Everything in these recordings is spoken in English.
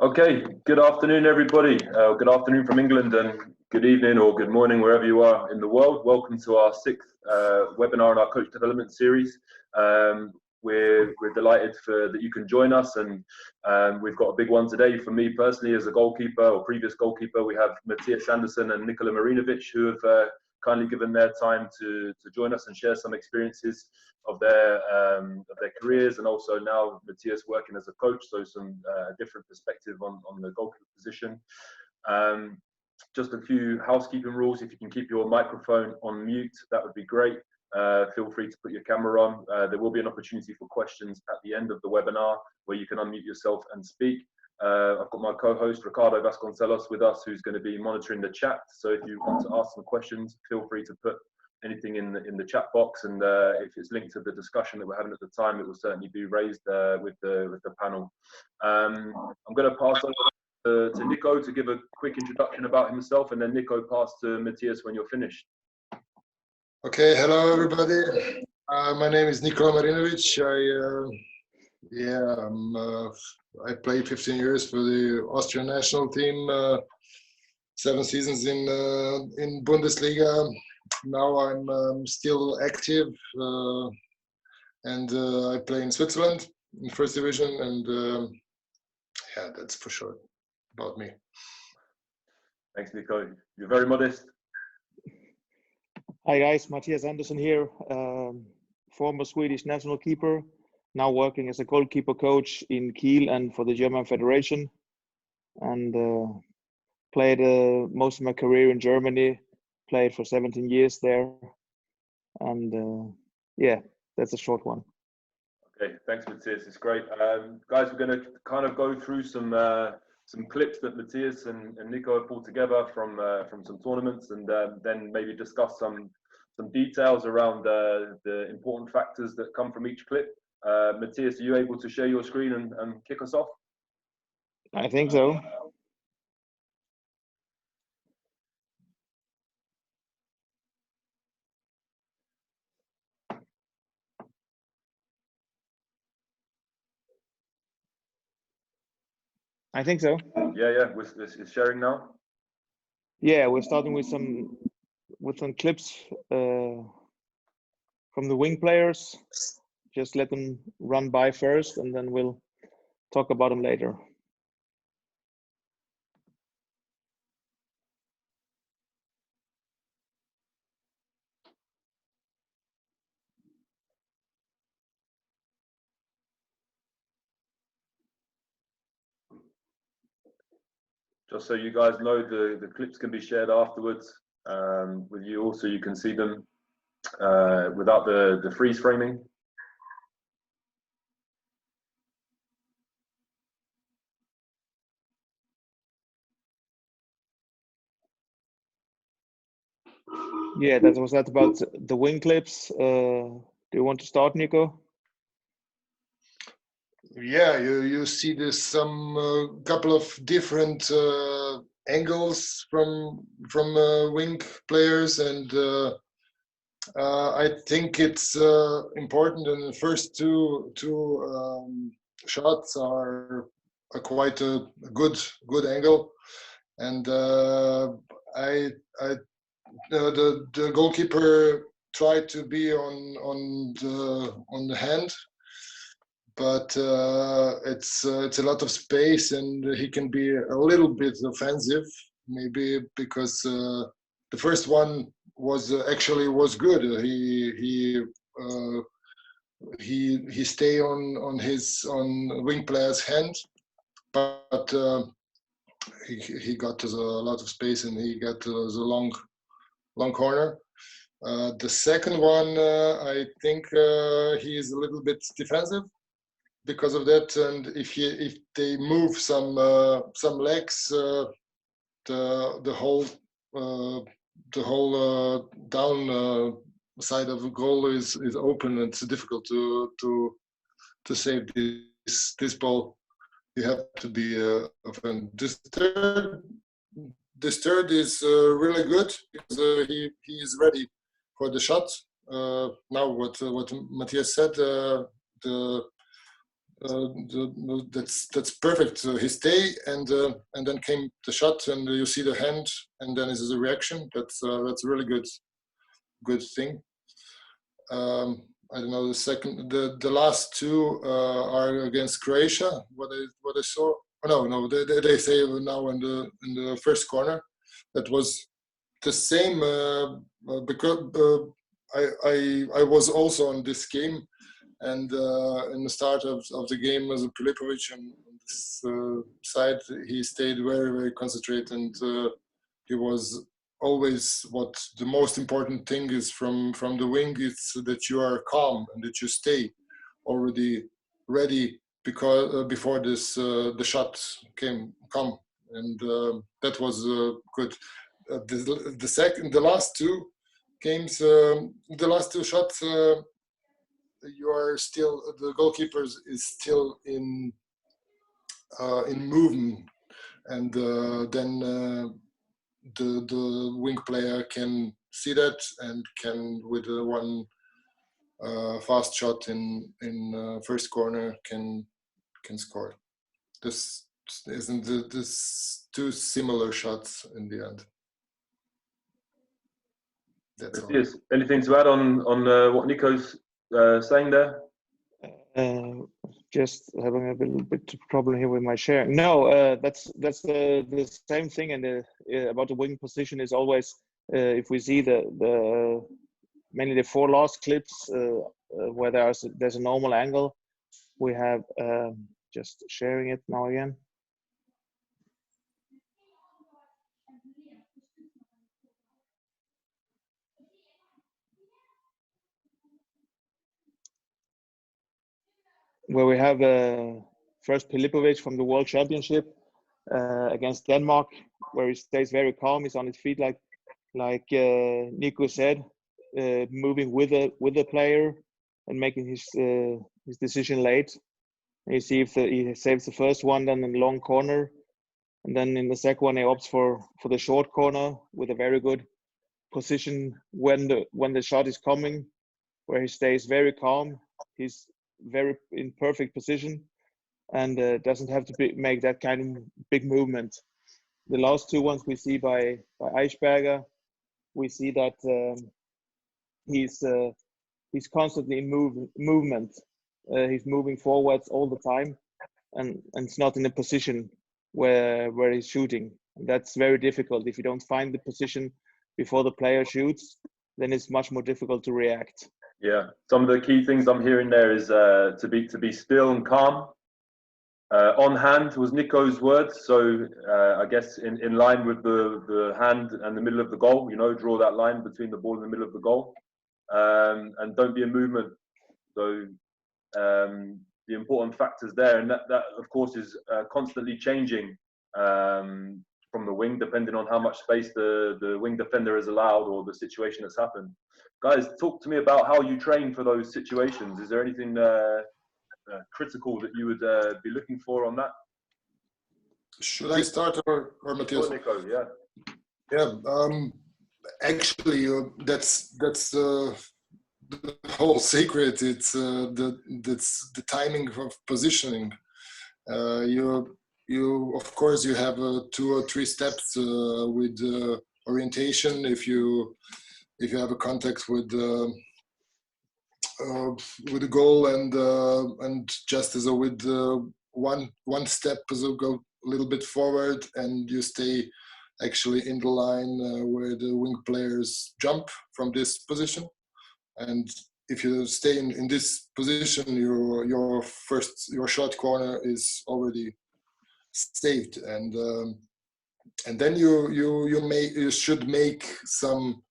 Okay, good afternoon, everybody. Good afternoon from England and good evening or good morning, wherever you are in the world. Welcome to our sixth webinar in our coach development series. We're delighted that you can join us, and we've got a big one today. For me personally, as a goalkeeper or previous goalkeeper, we have Mattias Andersson and Nikola Marinovic, who have kindly given their time to join us and share some experiences of their careers, and also now Mattias working as a coach, so some different perspective on the goalkeeper position. Just a few housekeeping rules. If you can keep your microphone on mute, that would be great. Feel free to put your camera on. There will be an opportunity for questions at the end of the webinar where you can unmute yourself and speak. I've got my co-host Ricardo Vasconcelos with us, who's going to be monitoring the chat. So if you want to ask some questions, feel free to put anything in the chat box, and if it's linked to the discussion that we're having at the time, it will certainly be raised with the panel. I'm going to pass over to Nico to give a quick introduction about himself, and then Nico pass to Mattias when you're finished. Okay, hello everybody. My name is Nikola Marinovic. I played 15 years for the Austrian national team, 7 seasons in Bundesliga. Now I'm still active, and I play in Switzerland in first division, and yeah, that's for sure about me. Thanks, Nico. You're very modest. Hi guys, Mattias Andersson here, former Swedish national keeper, now working as a goalkeeper coach in Kiel and for the German Federation, and played most of my career in Germany, played for 17 years there, and yeah, that's a short one. Okay, thanks Mattias, it's great. Guys, we're going to kind of go through some clips that Mattias and Nico have pulled together from some tournaments, and then maybe discuss some details around the important factors that come from each clip. Mattias, are you able to share your screen and kick us off? I think so. I think so. Yeah. It's sharing now. Yeah, we're starting with some clips from the wing players. Just let them run by first, and then we'll talk about them later. Just so you guys know, the clips can be shared afterwards with you all, so you can see them without the freeze framing. Yeah, that was that about the wing clips. Do you want to start, Nico? Yeah, you see there's some couple of different angles from wing players, and I think it's important. And the first two shots are quite a good angle, and the goalkeeper tried to be on the hand, but it's a lot of space, and he can be a little bit offensive, maybe because the first one was good. He stay on wing player's hand, but he got to a lot of space, and he got to the long corner. The second one, I think he is a little bit defensive because of that, and if they move some legs, the whole down side of the goal is open. It's difficult to save this ball. You have to be offensive. This third is really good because he is ready for the shot. Now what Mattias said, that's perfect. He stay and then came the shot, and you see the hand, and then is a reaction. That's a really good thing. I don't know, the last two are against Croatia. What I saw. Oh, no, they say now in the first corner. That was the same because I was also on this game, and in the start of the game as a Pilipovic on this side, he stayed very concentrated, and he was always what the most important thing is from the wing is that you are calm and that you stay already ready because before this the shot come, and that was good. The last two games, the last two shots, you are still, the goalkeeper is still in movement, and then the wing player can see that and can with one fast shot in first corner can score. This isn't this two similar shots in the end. That's all. Mattias, anything to add on what Nico's saying there? Just having a little bit problem here with my sharing. No, that's the same thing. And about the wing position is always if we see the mainly the four last clips where there's a normal angle, we have just sharing it now again. Where we have first Pilipovic from the World Championship against Denmark, where he stays very calm. He's on his feet, like Nico said, moving with the player and making his decision late. And you see if he saves the first one, then in the long corner, and then in the second one he opts for the short corner with a very good position when the shot is coming, where he stays very calm. He's very in perfect position and doesn't have to make that kind of big movement. The last two ones we see by Eichberger, we see that he's constantly in movement. He's moving forwards all the time, and it's not in a position where he's shooting. And that's very difficult. If you don't find the position before the player shoots, then it's much more difficult to react. Yeah, some of the key things I'm hearing there is to be still and calm. On hand was Nico's words, so I guess in line with the hand and the middle of the goal, draw that line between the ball and the middle of the goal, and don't be in movement. So the important factors there, and that of course is constantly changing from the wing, depending on how much space the wing defender has allowed or the situation that's happened. Guys, talk to me about how you train for those situations. Is there anything critical that you would be looking for on that? Should I start or Mattias? Nico, yeah. Yeah, actually, that's the whole secret. It's the timing of positioning. You of course you have 2 or 3 steps with orientation. If you have a contact with the goal and just as with one step as a go a little bit forward, and you stay actually in the line where the wing players jump from this position. And if you stay in this position, your short corner is already saved, and then you should make some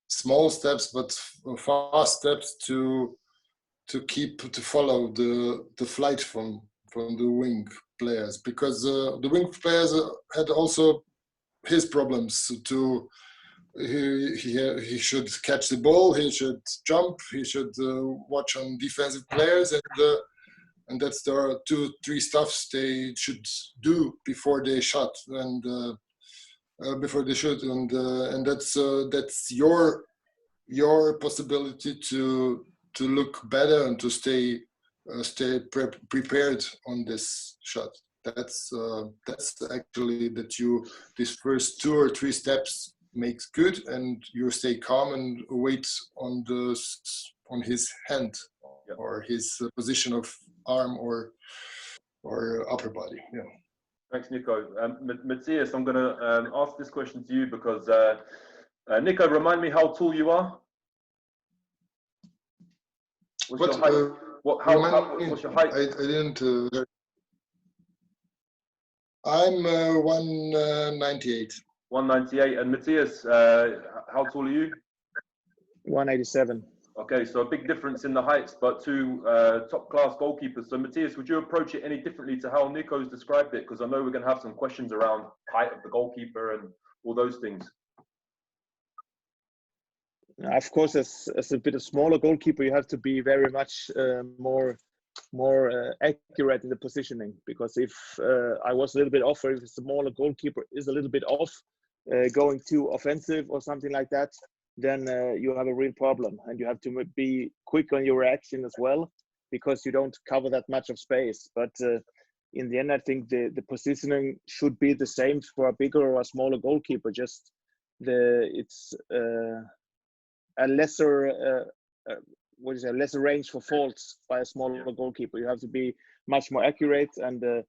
small steps but fast steps to follow the flight from the wing players, because the wing players had also his problems to. He should catch the ball. He should jump. He should watch on defensive players, and that's the 2-3 stuffs they should do before they shot and before they shoot, and that's your possibility to look better and to stay stay prepared on this shot. That's actually that you these first 2 or 3 steps makes good, and you stay calm and wait on his hand or his position of arm or upper body. Yeah. Thanks, Nico. Mattias, I'm going to ask this question to you because Nico, remind me how tall you are. What's your height? What's your height? I didn't. I'm 198. 198. And Mattias, how tall are you? 187. Okay, so a big difference in the heights, but 2 top-class goalkeepers. So Mattias, would you approach it any differently to how Nico's described it? Because I know we're going to have some questions around height of the goalkeeper and all those things. Of course, as a bit of smaller goalkeeper, you have to be very much more accurate in the positioning. Because if I was a little bit off, or if a smaller goalkeeper is a little bit off, going too offensive or something like that, then you have a real problem, and you have to be quick on your reaction as well, because you don't cover that much of space. But in the end, I think the positioning should be the same for a bigger or a smaller goalkeeper. Just it's a lesser lesser range for faults by a smaller goalkeeper. You have to be much more accurate, and the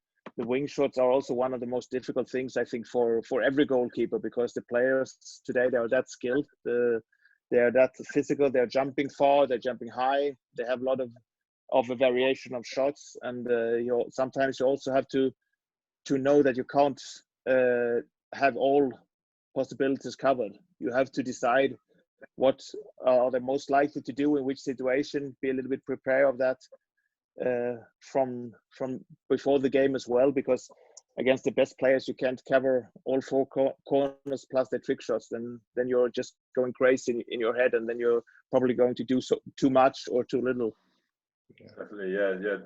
wing shots are also one of the most difficult things, I think, for every goalkeeper, because the players today, they are that skilled, they are that physical, they're jumping far, they're jumping high, they have a lot of a variation of shots, and sometimes you also have to know that you can't have all possibilities covered. You have to decide what are they most likely to do in which situation, be a little bit prepared of that from before the game as well, because against the best players you can't cover all 4 corners plus the trick shots. Then you're just going crazy in your head, and then you're probably going to do too much or too little. Definitely, yeah.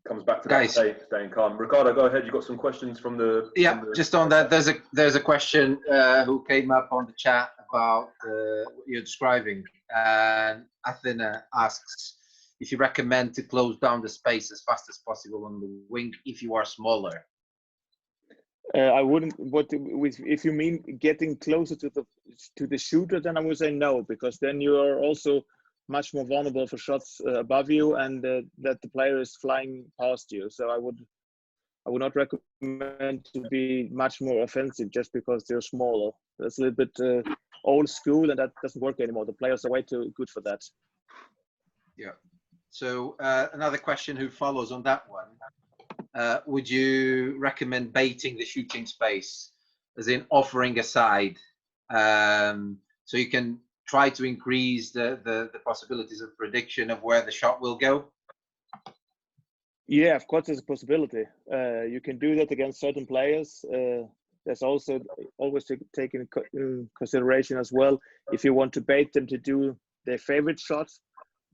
Comes back to that, staying calm. Ricardo, go ahead. You got some questions from the just on that. There's a question who came up on the chat about what you're describing, and Athena asks if you recommend to close down the space as fast as possible on the wing if you are smaller. I wouldn't. If you mean getting closer to the shooter, then I would say no, because then you are also much more vulnerable for shots above you, and that the player is flying past you. So I would not recommend to be much more offensive just because they're smaller. That's a little bit old school, and that doesn't work anymore. The players are way too good for that. Yeah. So another question who follows on that one. Would you recommend baiting the shooting space, as in offering a side, so you can try to increase the possibilities of prediction of where the shot will go? Yeah, of course, there's a possibility. You can do that against certain players. There's also always to take in consideration as well, if you want to bait them to do their favorite shot,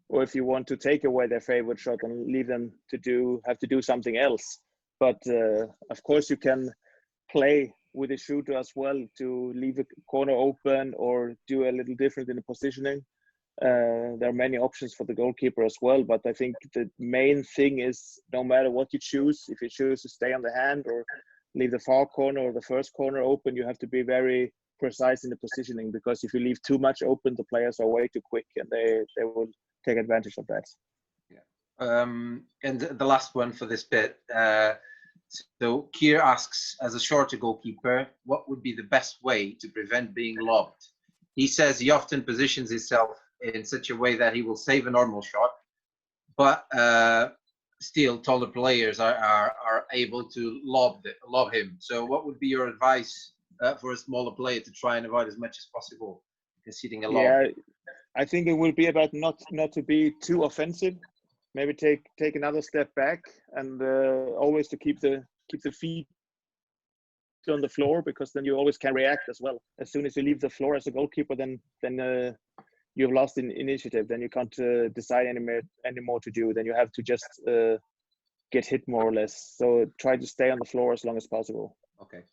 or if you want to take away their favorite shot and leave them to have to do something else. But of course, you can play with the shooter as well to leave a corner open or do a little different in the positioning. There are many options for the goalkeeper as well, but I think the main thing is, no matter what you choose, if you choose to stay on the hand or leave the far corner or the first corner open, you have to be very precise in the positioning, because if you leave too much open, the players are way too quick, and they will take advantage of that. Yeah. And the last one for this bit. So Kier asks, as a shorter goalkeeper, what would be the best way to prevent being lobbed? He says he often positions himself in such a way that he will save a normal shot, but still taller players are able to lob him. So what would be your advice for a smaller player to try and avoid as much as possible conceding a lob? Yeah, I think it will be about not to be too offensive. Maybe take another step back, and always to keep the feet on the floor, because then you always can react as well. As soon as you leave the floor as a goalkeeper, then you've lost initiative. Then you can't decide any more to do. Then you have to just get hit more or less. So try to stay on the floor as long as possible. Okay,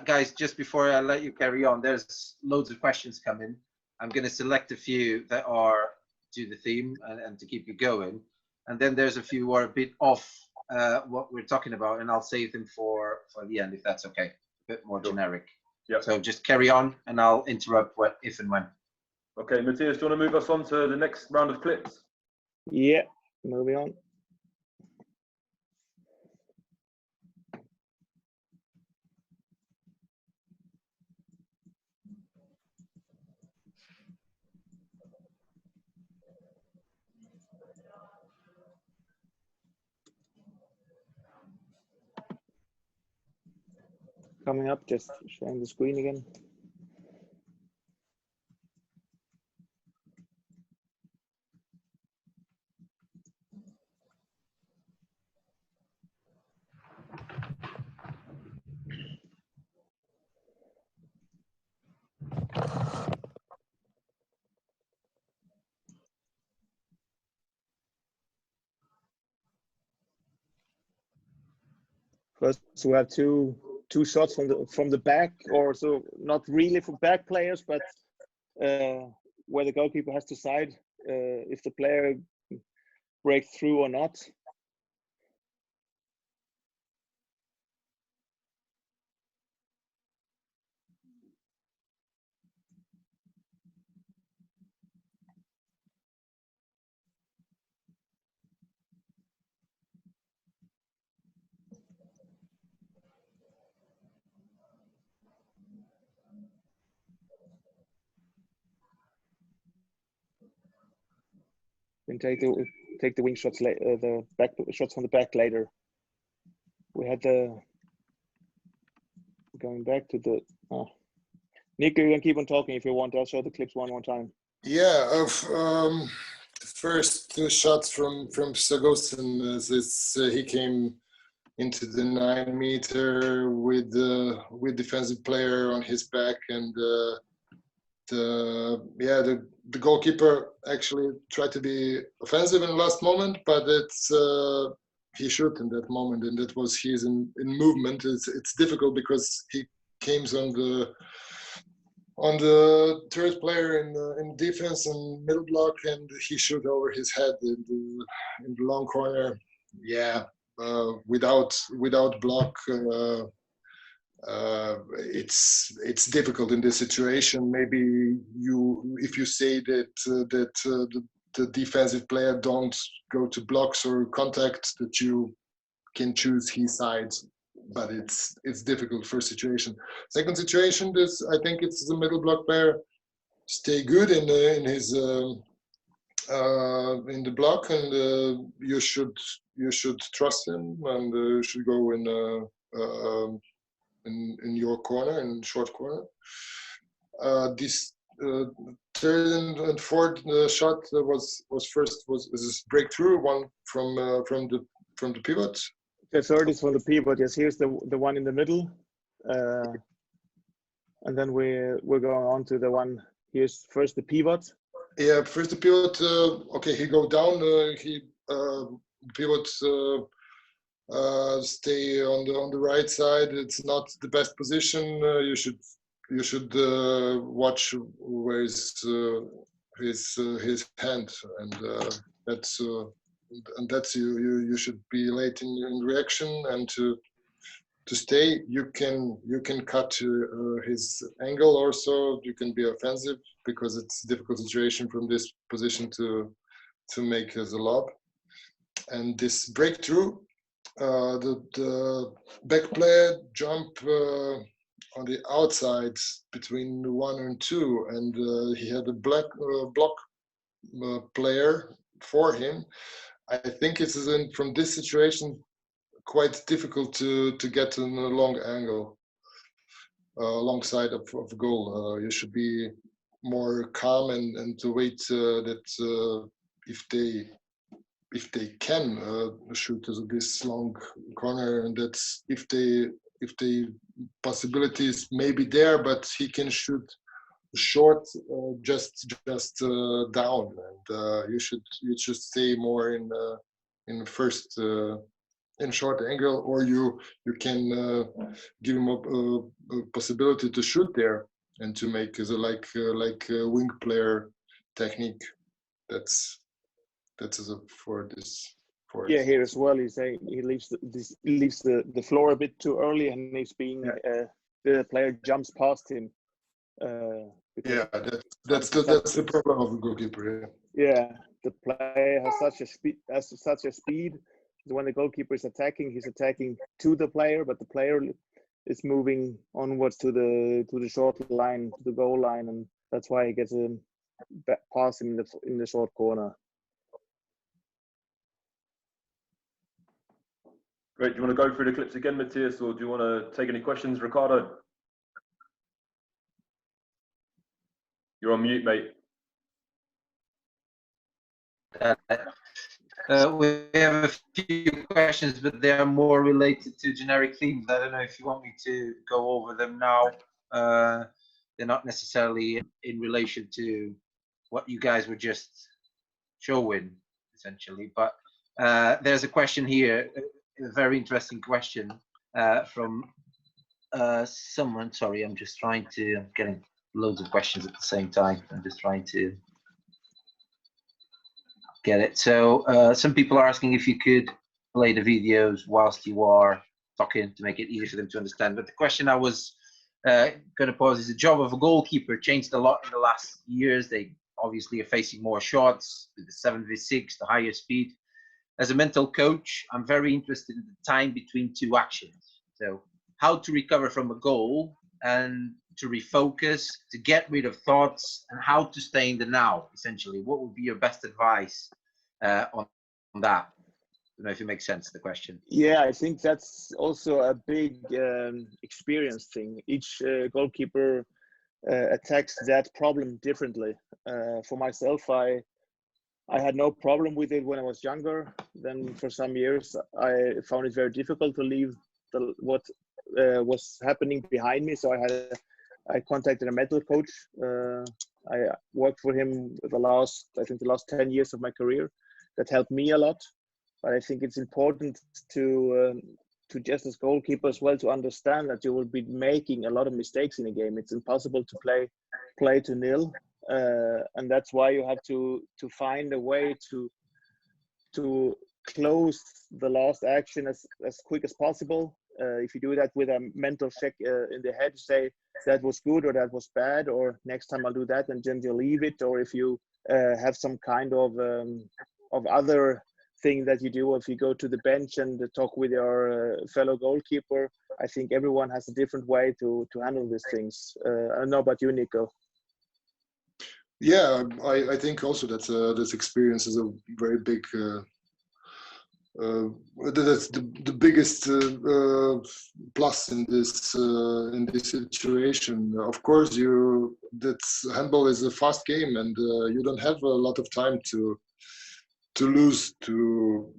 guys, just before I let you carry on, there's loads of questions coming. I'm going to select a few that are to the theme and to keep you going. and then there's a few who are a bit off what we're talking about, and I'll save them for the end if that's okay. A bit more generic. Yeah. So just carry on, and I'll interrupt if and when. Okay, Mattias, do you want to move us on to the next round of clips? Yeah, moving on. Coming up, just sharing the screen again. First, we have two shots from the back, or so not really for back players, but where the goalkeeper has to decide if the player breaks through or not. We can take the wing shots later, the back shots from the back later. We had the going back to the. Nico, you can keep on talking if you want. I'll show the clips one more time. Yeah, of the first two shots from Sagosen, he came into the 9 meter with defensive player on his back, and the goalkeeper actually tried to be offensive in the last moment, but he shoot in that moment, and that was his in movement. It's difficult because he came on the third player in defense and middle block, and he shoot over his head in the long corner. Yeah, without block. It's difficult in this situation. Maybe if you say that the defensive player don't go to blocks or contact, that you can choose his sides, but it's difficult first situation. Second situation, I think it's the middle block player stay good in his in the block, and you should trust him, and you should go in your corner, in short corner. This third and fourth shot was this breakthrough one from the pivot. The third is from the pivot. Yes, here's the one in the middle, and then we're going on to the one. Here's first the pivot. Yeah, first the pivot. Okay, he go down. He pivot. Stay on the right side. It's not the best position. You should watch where is his hand, and that's you should be late in reaction, and to stay. You can cut his angle also. You can be offensive because it's a difficult situation from this position to make as a lob, and this breakthrough. The back player jump on the outside between 1 and 2, and he had a block player for him. I think it's from this situation quite difficult to get in a long angle, long side of goal. You should be more calm and to wait that if they can shoot this long corner, and that's if the possibilities may be there, but he can shoot short, just down, and you should stay more in first in short angle, or you can give him a possibility to shoot there and to make like a wing player technique. That's for this for Yeah, it. here as well. He's saying he leaves the floor a bit too early, and he's being the player jumps past him. Yeah, that's the problem of the goalkeeper. Yeah, the player has such a speed. When the goalkeeper is attacking, he's attacking to the player, but the player is moving onwards to the short line, to the goal line, and that's why he gets a pass in the short corner. Great. Do you want to go through the clips again, Mattias, or do you want to take any questions, Ricardo? You're on mute, mate. We have a few questions, but they are more related to generic themes. I don't know if you want me to go over them now. They're not necessarily in relation to what you guys were just showing, essentially. But there's a question here, a very interesting question from someone. Sorry, I'm getting loads of questions at the same time. I'm just trying to get it. So some people are asking if you could play the videos whilst you are talking to make it easier for them to understand. But the question I was going to pose is: the job of a goalkeeper changed a lot in the last years. They obviously are facing more shots with the 7v6, the higher speed. As a mental coach, I'm very interested in the time between two actions. So how to recover from a goal and to refocus, to get rid of thoughts, and how to stay in the now, essentially. What would be your best advice on that? I don't know if it makes sense, the question. Yeah, I think that's also a big experience thing. Each goalkeeper attacks that problem differently. For myself, I had no problem with it when I was younger. Then for some years, I found it very difficult to leave what was happening behind me. So I contacted a mental coach. I worked for him the last 10 years of my career. That helped me a lot. But I think it's important to just as goalkeeper as well to understand that you will be making a lot of mistakes in a game. It's impossible to play to nil, and that's why you have to find a way to close the last action as quick as possible. If you do that with a mental check in the head, say that was good or that was bad, or next time I'll do that, and then you leave it. Or if you have some kind of other thing that you do, if you go to the bench and talk with your fellow goalkeeper, I think everyone has a different way to handle these things. I don't know about you, Nico. Yeah, I think also that this experience is a very big. That's the biggest plus in this situation. Of course, handball is a fast game, and you don't have a lot of time to lose to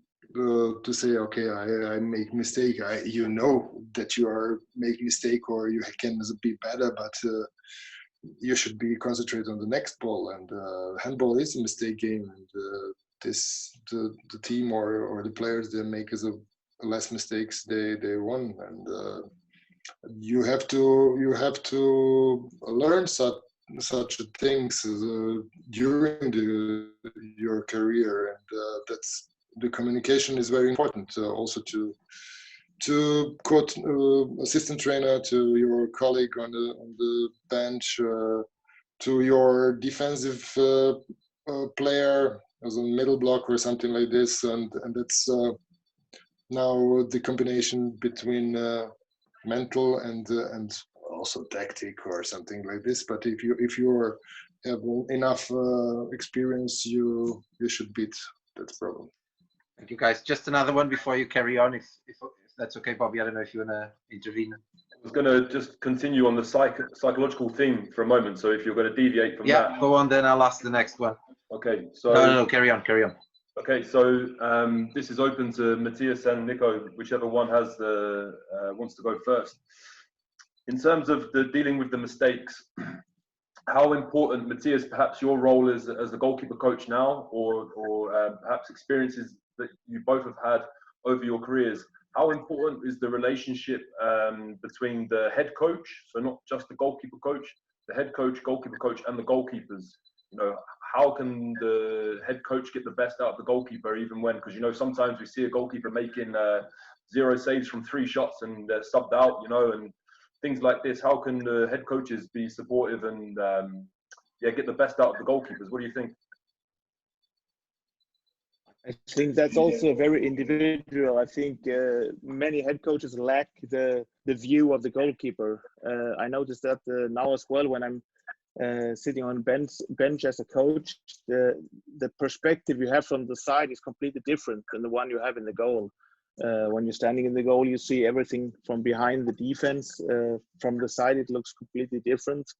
say, okay, I make mistake. You know that you are making mistake, or you can be better, but you should be concentrated on the next ball. And handball is a mistake game, and the team or the players that make less mistakes, they won. And you have to learn such things during your career, and that's the communication is very important. Also to quote assistant trainer, to your colleague on the bench, to your defensive player as a middle block or something like this, and that's now the combination between mental and also tactic or something like this. But if you have enough experience, you should beat that problem. Thank you, guys. Just another one before you carry on, if that's okay, Bobby. I don't know if you want to intervene. I was going to just continue on the psychological theme for a moment. So if you're going to deviate from that. Yeah, go on, then I'll ask the next one. Okay. So no, carry on. Okay, so this is open to Mattias and Nico, whichever one has wants to go first. In terms of the dealing with the mistakes, how important, Mattias, perhaps your role as the goalkeeper coach now, or perhaps experiences that you both have had over your careers, how important is the relationship between the head coach, so not just the goalkeeper coach, the head coach, goalkeeper coach, and the goalkeepers? how can the head coach get the best out of the goalkeeper, even when, because sometimes we see a goalkeeper making 0 saves from 3 shots and they're subbed out, and things like this. How can the head coaches be supportive and get the best out of the goalkeepers? What do you think? I think that's also very individual. I think many head coaches lack the view of the goalkeeper. I noticed that now as well when I'm sitting on bench as a coach. The perspective you have from the side is completely different than the one you have in the goal. When you're standing in the goal, you see everything from behind the defense. From the side, it looks completely different.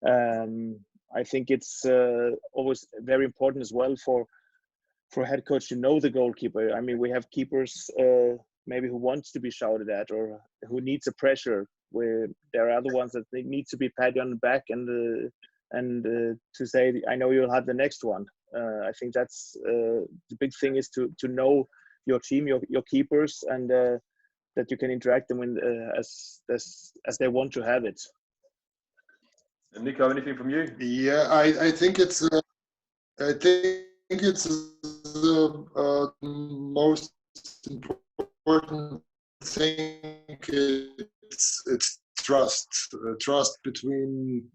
I think it's always very important as well for a head coach to know the goalkeeper. I mean, we have keepers maybe who wants to be shouted at or who needs a pressure, where there are other ones that they need to be patted on the back and to say, I know you'll have the next one. I think that's the big thing, is to know your team, your keepers, and that you can interact them with as they want to have it. And Nico, anything from you? Yeah, I think it's the most important thing. It's trust between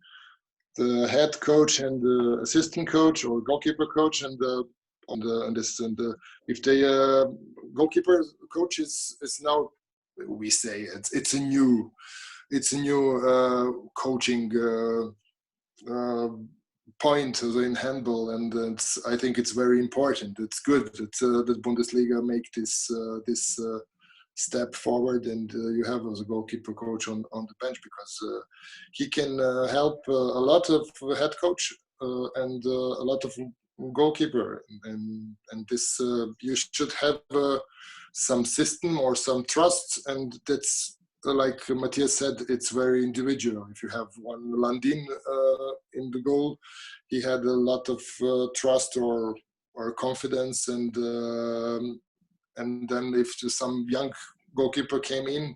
the head coach and the assistant coach or goalkeeper coach and if the goalkeeper coach is now, we say it's a new coaching point in handball, and I think it's very important. It's good that Bundesliga make this step forward, and you have as a goalkeeper coach on the bench, because he can help a lot of head coach and a lot of goalkeeper, and this you should have some system or some trust, and that's like Mattias said, it's very individual. If you have one Landin in the goal, he had a lot of trust or confidence, and then if some young goalkeeper came in,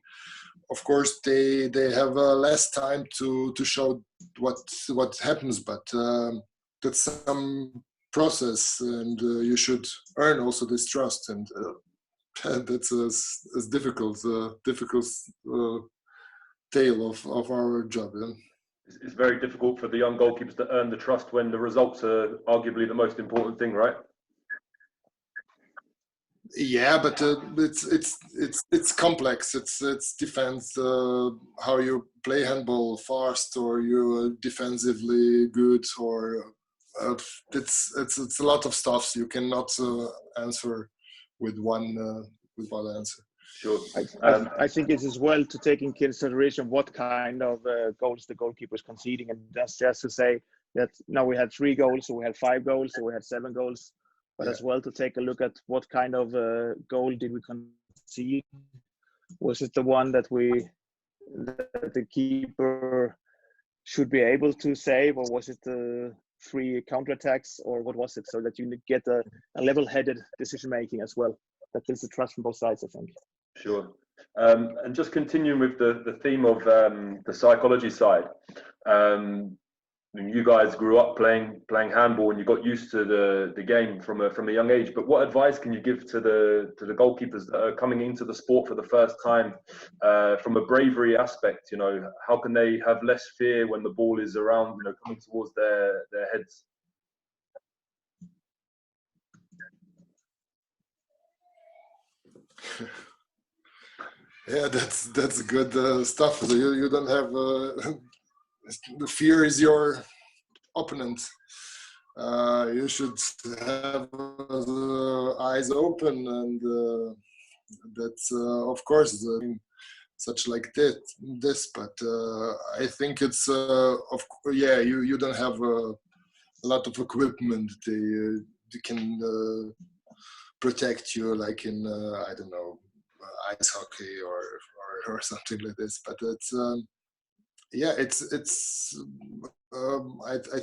of course they have less time to show what happens, but that's some process, and you should earn also this trust, and that's a difficult tale of our job. Yeah? It's very difficult for the young goalkeepers to earn the trust when the results are arguably the most important thing, right? Yeah, but it's complex. It's defense, how you play handball, fast, or you defensively good, or it's a lot of stuff. So you cannot answer with one answer. Sure. I think it is well to take in consideration what kind of goals the goalkeeper is conceding, and that's just to say that now we had 3 goals, or we had 5 goals, or we had 7 goals, but as well to take a look at what kind of goal did we concede. Was it the one that the keeper should be able to save, or was it the 3 counterattacks, or what was it? So that you get a level-headed decision making as well. That builds the trust from both sides, I think. Sure. And just continuing with the theme of the psychology side, you guys grew up playing handball and you got used to the game from a young age. But what advice can you give to the goalkeepers that are coming into the sport for the first time, from a bravery aspect? How can they have less fear when the ball is around, coming towards their heads? Yeah, that's good stuff. So you don't have the fear is your opponent. You should have the eyes open, and that's of course such like this. But I think it's you don't have a lot of equipment. They can protect you, like in I don't know, ice hockey or something like this. But it's I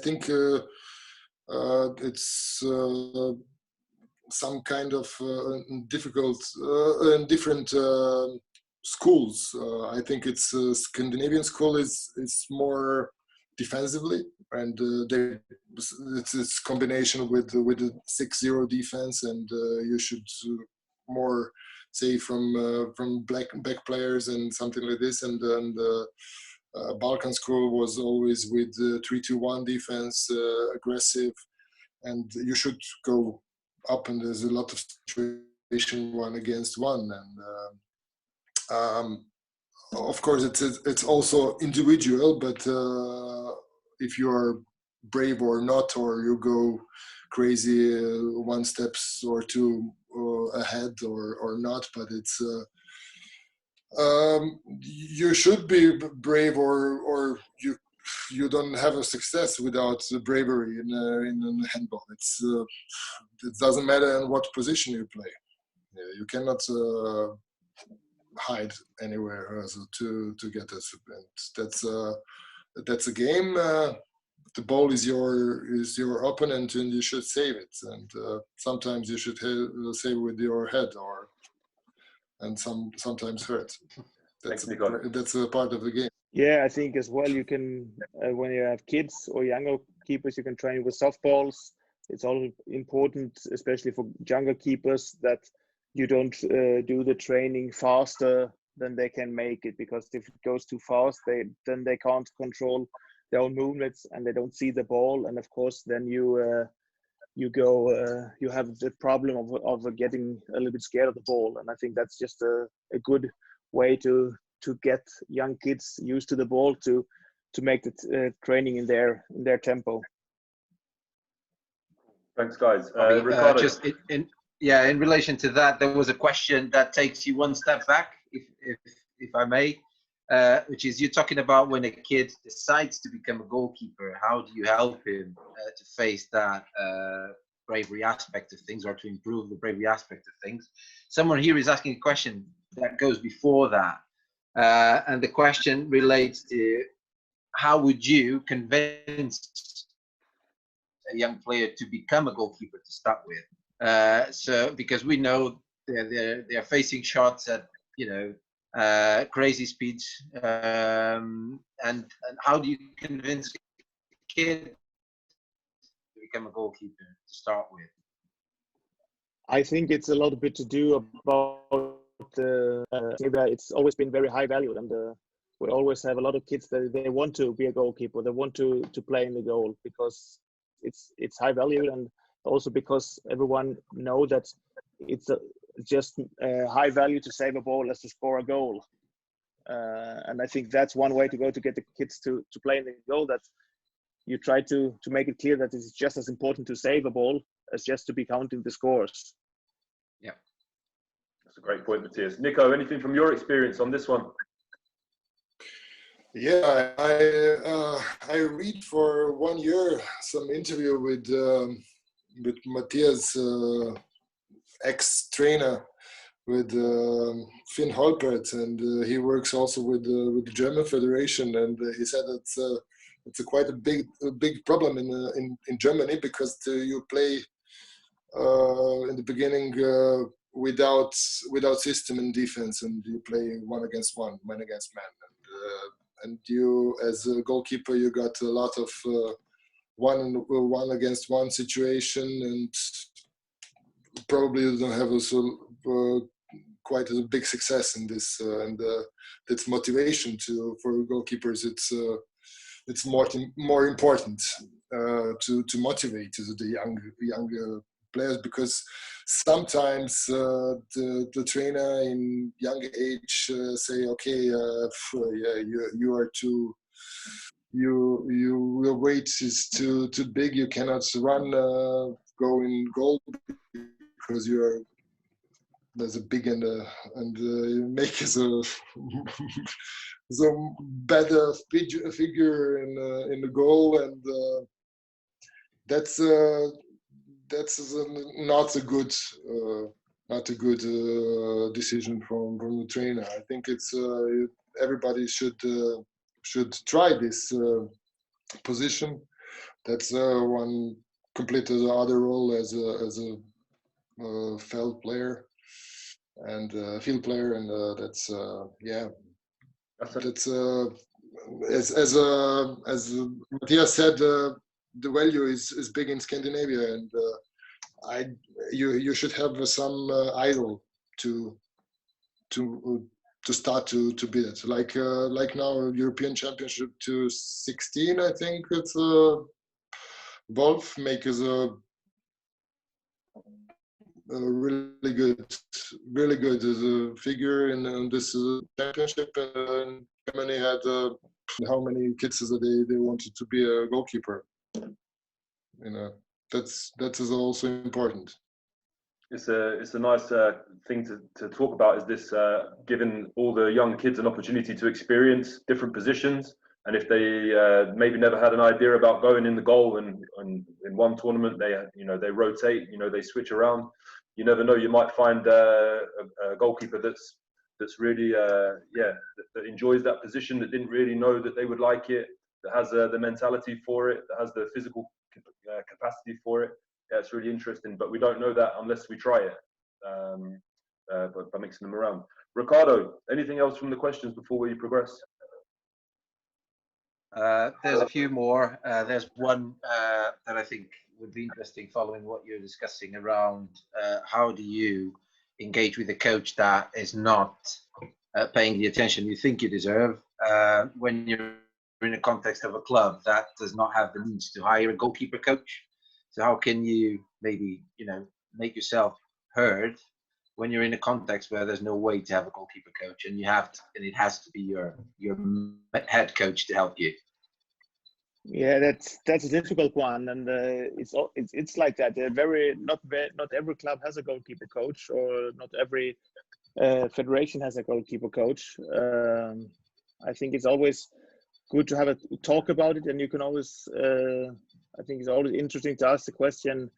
think it's some kind of difficult in different schools. I think it's Scandinavian school is more defensively, and it's combination with the 6-0 defense, and you should more say from back players and something like this, and Balkan school was always with 3-2-1 defense, aggressive, and you should go up, and there's a lot of situation 1-against-1, and of course it's also individual, but if you are brave or not, or you go crazy one steps or two ahead or not, but it's you should be brave, or you don't have a success without bravery in handball. It doesn't matter in what position you play. You cannot hide anywhere to get us. And that's a game. The ball is your opponent, and you should save it. And sometimes you should save with your head, and sometimes hurt. That's a part of the game. Yeah, I think as well you can when you have kids or younger keepers, you can train with softballs. It's all important, especially for younger keepers, that you don't do the training faster than they can make it, because if it goes too fast, then they can't control their own movements and they don't see the ball, and of course then you have the problem of getting a little bit scared of the ball. And I think that's just a good way to get young kids used to the ball, to make the training in their tempo. Thanks, guys. Ricardo. Just in relation to that, there was a question that takes you one step back, if I may, which is, you're talking about when a kid decides to become a goalkeeper, how do you help him to face that bravery aspect of things, or to improve the bravery aspect of things? Someone here is asking a question that goes before that, and the question relates to, how would you convince a young player to become a goalkeeper to start with? So because we know they're facing shots at crazy speeds, and how do you convince a kid to become a goalkeeper to start with? I think it's a lot bit to do about it's always been very high valued, and we always have a lot of kids that they want to be a goalkeeper, they want to play in the goal, because it's high valued, and also because everyone know that it's just high value to save a ball as to score a goal. And I think that's one way to go to get the kids to play in the goal, that you try to make it clear that it's just as important to save a ball as just to be counting the scores. Yeah, that's a great point, Mattias. Nico, anything from your experience on this one? Yeah, I read for 1 year some interview with Mattias' ex-trainer, with Finn Holpert, and he works also with the German Federation, and he said it's quite a big problem in Germany, because you play in the beginning without system in defense, and you play 1-against-1, man against man, and you, as a goalkeeper, you got a lot of 1-against-1 situation, and probably you don't have quite a big success in this, and that's motivation for goalkeepers. It's more important to motivate the young players, because sometimes the trainer in young age say, okay, you are too. Your weight is too big. You cannot run, go in goal, because there's a big and you make a better figure in the goal, and that's not a good decision from the trainer. I think it's everybody should try this position. That's one completely the other role as a field player, and that's as Mattias said, the value is big in Scandinavia, and you should have some idol to start to beat it. Like now European Championship to 16, I think it's Wolf makes a really good as a figure in this championship. And Germany had how many kids they wanted to be a goalkeeper. That is also important. It's a nice thing to talk about, is this giving all the young kids an opportunity to experience different positions, and if they maybe never had an idea about going in the goal, and in one tournament they rotate, they switch around. You never know, you might find a goalkeeper that's really that enjoys that position, that didn't really know that they would like it, that has the mentality for it, that has the physical capacity for it. Yeah, it's really interesting, but we don't know that unless we try it, by mixing them around. Ricardo, anything else from the questions before we progress? There's a few more. There's one that I think would be interesting, following what you're discussing around how do you engage with a coach that is not paying the attention you think you deserve when you're in a context of a club that does not have the means to hire a goalkeeper coach. So how can you maybe, make yourself heard when you're in a context where there's no way to have a goalkeeper coach, and it has to be your head coach to help you? Yeah, that's a difficult one, and it's like that. Not every club has a goalkeeper coach, or not every federation has a goalkeeper coach. I think it's always good to have a talk about it, and you can always. I think it's always interesting to ask the question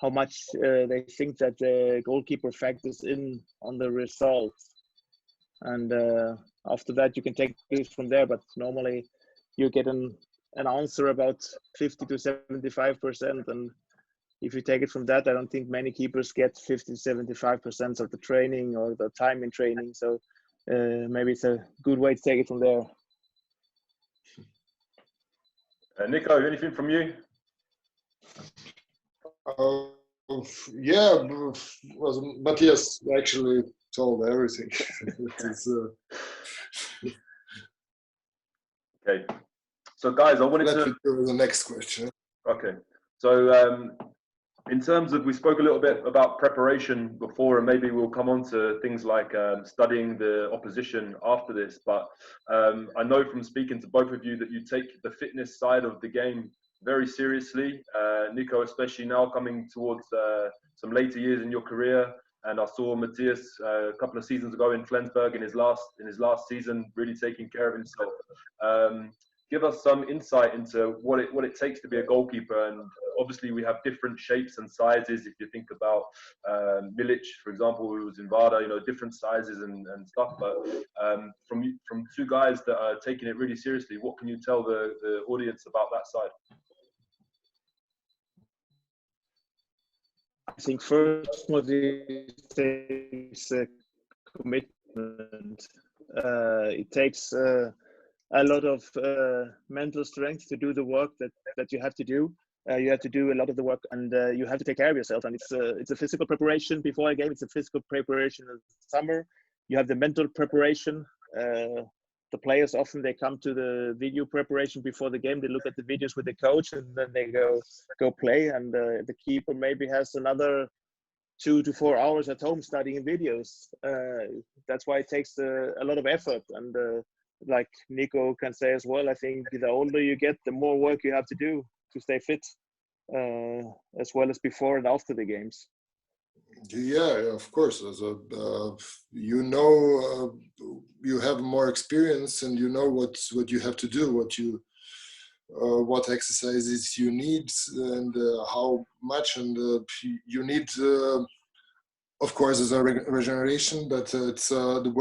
how much they think that the goalkeeper factors in on the results, and after that you can take it from there. But normally you get an answer about 50 to 75%, and if you take it from that, I don't think many keepers get 50 to 75% of the training or the time in training. So maybe it's a good way to take it from there. Nico, anything from you? Yeah, Mattias actually told everything. Okay, so guys, I wanted Let to me go to the next question. Okay, so in terms of, we spoke a little bit about preparation before, and maybe we'll come on to things like studying the opposition after this, but I know from speaking to both of you that you take the fitness side of the game very seriously. Nico, especially now coming towards some later years in your career, and I saw Mattias a couple of seasons ago in Flensburg in his last season, really taking care of himself. Give us some insight into what it takes to be a goalkeeper. And obviously we have different shapes and sizes. If you think about Milic, for example, who was in Vardar, different sizes and stuff. But from two guys that are taking it really seriously, what can you tell the audience about that side? I think first what it takes commitment. It takes a lot of mental strength to do the work that you have to do. You have to do a lot of the work, and you have to take care of yourself. And it's a physical preparation before a game. It's a physical preparation in the summer. You have the mental preparation. The players often they come to the video preparation before the game. They look at the videos with the coach, and then they go play. And the keeper maybe has another 2 to 4 hours at home studying videos. That's why it takes a lot of effort. And like Nico can say as well, I think the older you get, the more work you have to do to stay fit, as well as before and after the games. Yeah, of course. You have more experience, and you know what you have to do, what exercises you need, and how much, and you need. Of course, as a regeneration, but it's the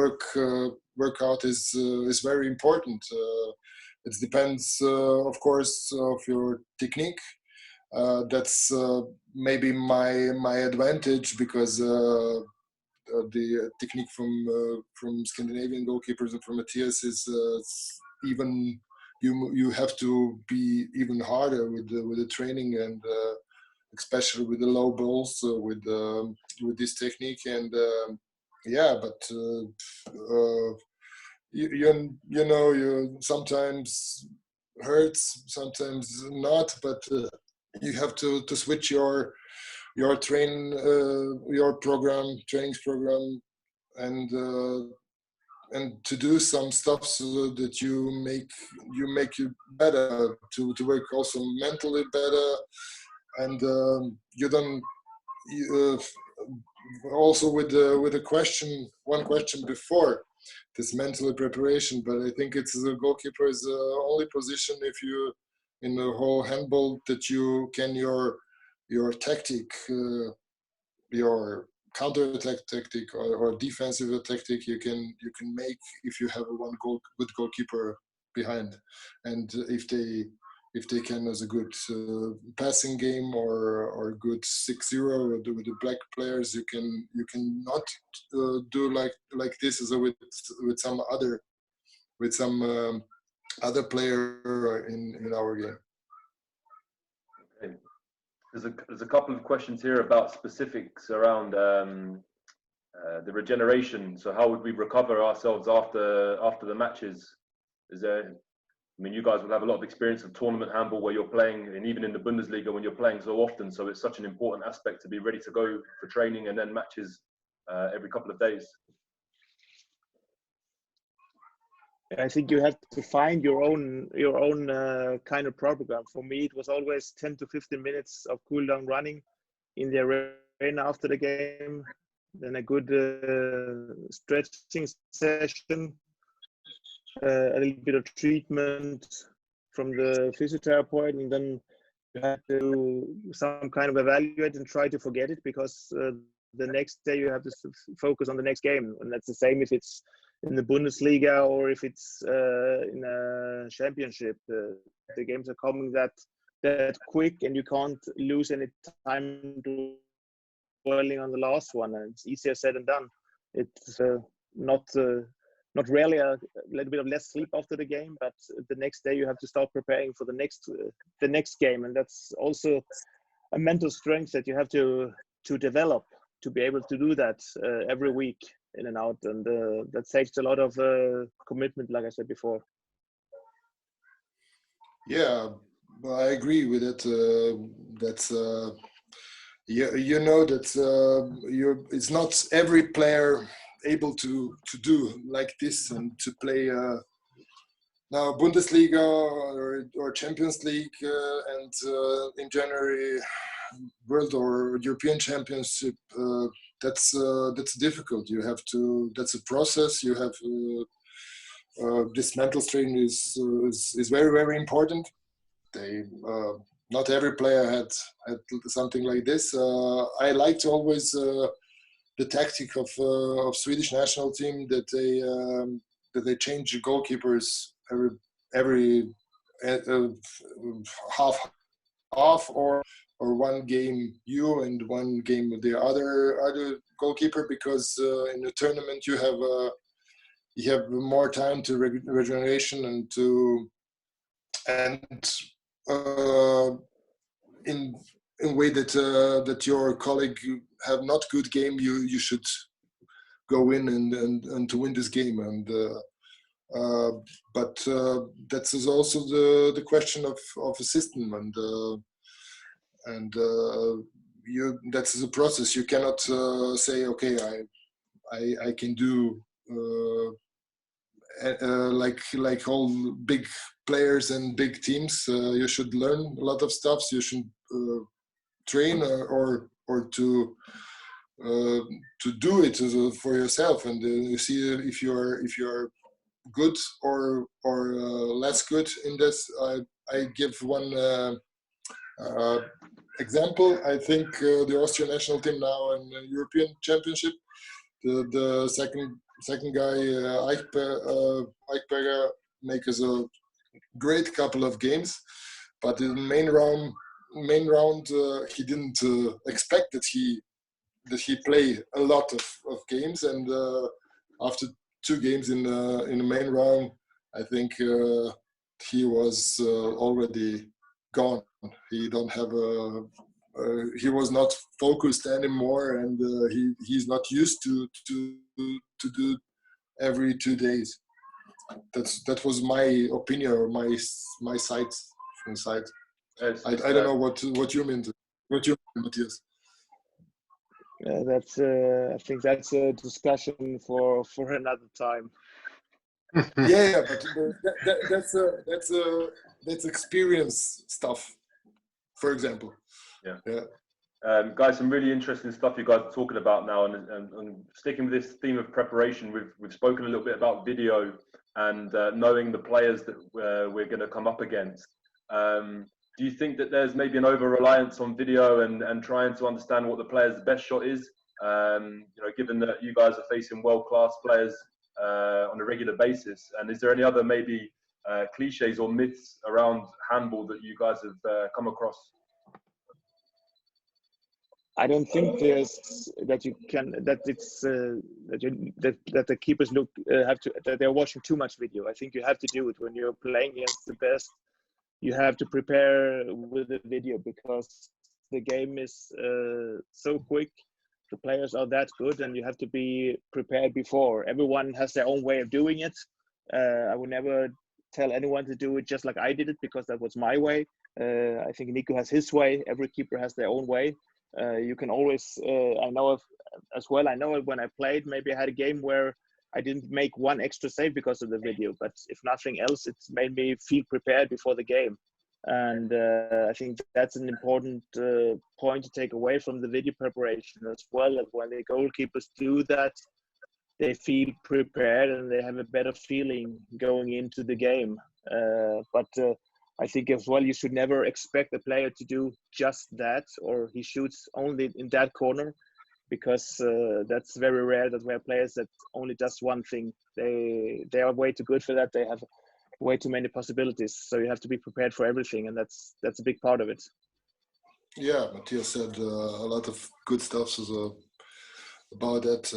workout is very important. It depends, of course, of your technique. That's maybe my advantage, because the technique from Scandinavian goalkeepers and from Mattias is even you have to be even harder with the training, and especially with the low balls, with this technique. And but you know, you sometimes hurts, sometimes not, but you have to switch your trainings program, and to do some stuff so that you make you better, to work also mentally better. And you don't also with the one question before this mental preparation, but I think it's the goalkeeper is the only position, if you in the whole handball, that you can your tactic, your counter-attack tactic, or defensive tactic, you can make if you have good goalkeeper behind, and if they can, as a good passing game, or good 6-0 with the black players, you can not do like this as with some other player in our game. Okay. There's a couple of questions here about specifics around the regeneration. So how would we recover ourselves after the matches? Is there? I mean, you guys will have a lot of experience of tournament handball where you're playing, and even in the Bundesliga when you're playing so often. So it's such an important aspect to be ready to go for training and then matches every couple of days. I think you have to find your own kind of program. For me, it was always 10 to 15 minutes of cool down running in the arena after the game, then a good stretching session, a little bit of treatment from the physiotherapist, and then you have to some kind of evaluate and try to forget it, because the next day you have to focus on the next game. And that's the same if it's in the Bundesliga or if it's in a championship. The games are coming that quick, and you can't lose any time dwelling on the last one. And it's easier said than done. It's not really a little bit of less sleep after the game, but the next day you have to start preparing for the next game, and that's also a mental strength that you have to develop to be able to do that every week in and out, and that takes a lot of commitment, like I said before. Yeah, I agree with it. That's you know that it's not every player able to do like this and to play now Bundesliga or Champions League, and in January World or European Championship. That's difficult. You have to. That's a process. You have this mental strain is very, very important. Not every player had something like this. I liked always the tactic of Swedish national team, that they change goalkeepers every half or one game you and one game with the other goalkeeper, because in the tournament you have more time to regeneration and in a way that your colleague have not good game, you should go in and to win this game. And but that is also the question of a system, and that's a process. You cannot say, okay, I can do like all big players and big teams. You should learn a lot of stuff. You should train or to do it for yourself, and you see if you're good or less good in this. I give one example. I think the Austrian national team now in the European Championship, the second guy Eichberger makes a great couple of games, but in the main round he didn't expect that he play a lot of games, and after 2 games in the main round, I think he was already gone. He don't have a. He was not focused anymore, and he's not used to do every 2 days. That was my opinion, or my side from side. I don't know what you mean. What you mean, Mattias? That's I think that's a discussion for another time. Yeah, but that's experience stuff, for example. Yeah. Guys, some really interesting stuff you guys are talking about now, and sticking with this theme of preparation, we've spoken a little bit about video and knowing the players that we're going to come up against. Do you think that there's maybe an over-reliance on video and trying to understand what the player's best shot is? Given that you guys are facing world-class players on a regular basis, and is there any other maybe cliches or myths around handball that you guys have come across? I don't think there's that the keepers that they're watching too much video. I think you have to do it when you're playing against the best. You have to prepare with the video because the game is so quick. The players are that good, and you have to be prepared before. Everyone has their own way of doing it. I would never tell anyone to do it just like I did it because that was my way. I think Nico has his way. Every keeper has their own way. You can always, I know when I played, maybe I had a game where I didn't make one extra save because of the video, but if nothing else, it's made me feel prepared before the game. And I think that's an important point to take away from the video preparation as well. That when the goalkeepers do that, they feel prepared and they have a better feeling going into the game. But I think as well, you should never expect a player to do just that, or he shoots only in that corner, because that's very rare that we have players that only does one thing. They are way too good for that. They have way too many possibilities. So you have to be prepared for everything, and that's a big part of it. Yeah, Mattias said a lot of good stuff about that.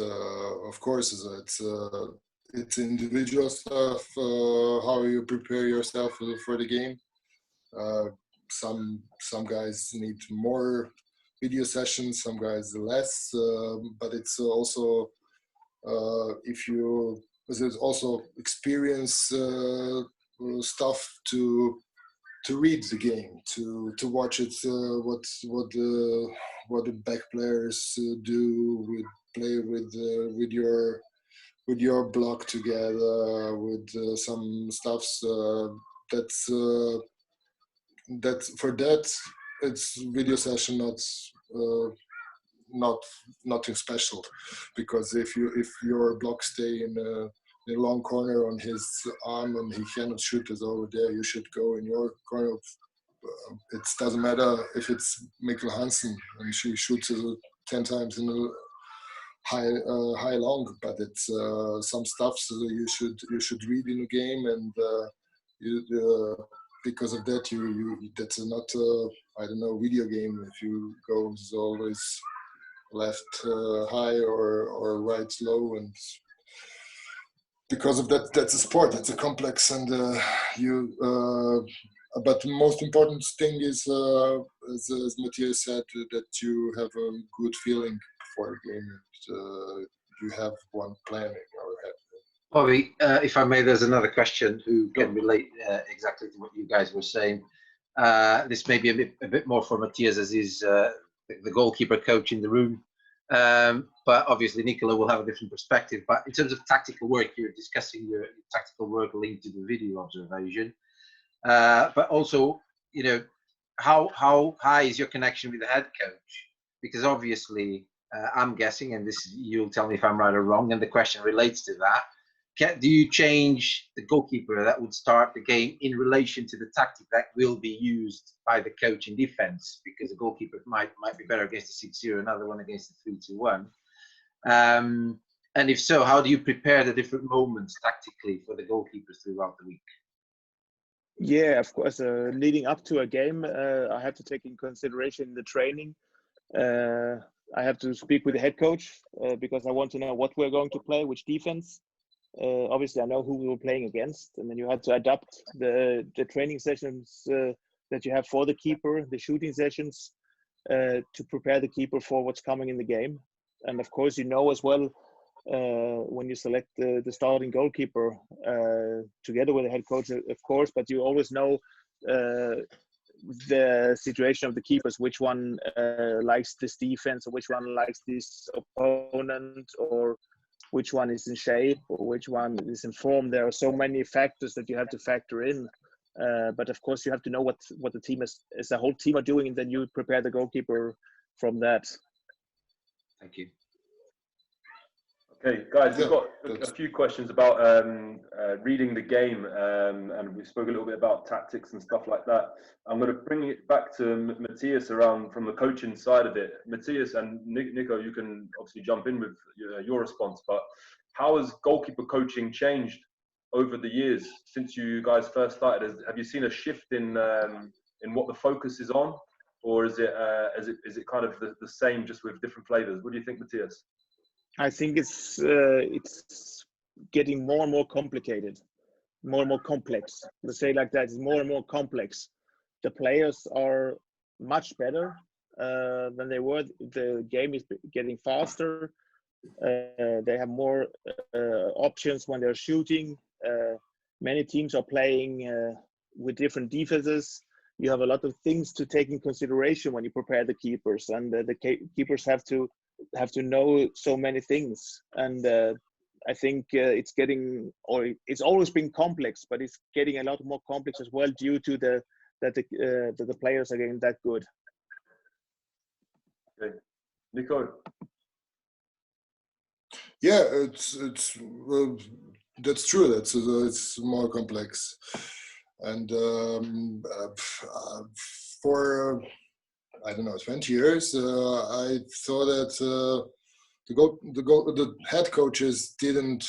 Of course, it's individual stuff, how you prepare yourself for the game. Some guys need more video sessions, some guys less, but it's also there's also experience stuff to read the game, to watch it, what the back players do, play with your block together, with some stuffs that's for that it's video session, not nothing special, because if your block stay in a long corner on his arm and he cannot shoot it over there, you should go in your corner. It doesn't matter if it's Mikkel Hansen and she shoots it 10 times in a high long, but it's some stuff so you should read in the game, and because of that you that's not I don't know, video game. If you go always left high or right low, and because of that, that's a sport. It's a complex, and but the most important thing is, as Mattias said, that you have a good feeling before the game. You have one planning or have. Bobby, if I may, there's another question who can relate exactly to what you guys were saying. This may be a bit more for Mattias, as he's the goalkeeper coach in the room. But obviously Nikola will have a different perspective. But in terms of tactical work, you're discussing your tactical work linked to the video observation. But also, you know, how high is your connection with the head coach? Because obviously, I'm guessing, and this you'll tell me if I'm right or wrong, and the question relates to that. Do you change the goalkeeper that would start the game in relation to the tactic that will be used by the coach in defense? Because a goalkeeper might be better against a 6-0, another one against a 3-2-1. And if so, how do you prepare the different moments tactically for the goalkeepers throughout the week? Yeah, of course. Leading up to a game, I have to take in consideration the training. I have to speak with the head coach because I want to know what we're going to play, which defense. obviously I know who we were playing against, and then you had to adapt the training sessions that you have for the keeper, the shooting sessions, to prepare the keeper for what's coming in the game. And of course, you know as well, when you select the starting goalkeeper together with the head coach, of course, but you always know the situation of the keepers, which one likes this defense, or which one likes this opponent, or which one is in shape, or which one is in form. There are so many factors that you have to factor in. But of course, you have to know what the team as a whole team are doing, and then you prepare the goalkeeper from that. Thank you. Okay, guys, we've got a few questions about reading the game, and we spoke a little bit about tactics and stuff like that. I'm going to bring it back to Mattias around from the coaching side of it. Mattias and Nico, you can obviously jump in with your response, but how has goalkeeper coaching changed over the years since you guys first started? Have you seen a shift in what the focus is on, or is it kind of the same, just with different flavors? What do you think, Mattias? I think it's getting more and more complicated, more and more complex. Let's say it like that. It's more and more complex. The players are much better than they were. The game is getting faster. They have more options when they're shooting. Many teams are playing with different defenses. You have a lot of things to take in consideration when you prepare the keepers, and the keepers have to know so many things. And I think it's getting, or it's always been complex, but it's getting a lot more complex as well due to that the players are getting that good. Okay, Nico. Yeah, it's that's true. It's more complex, and for I don't know, 20 years, I thought that the head coaches didn't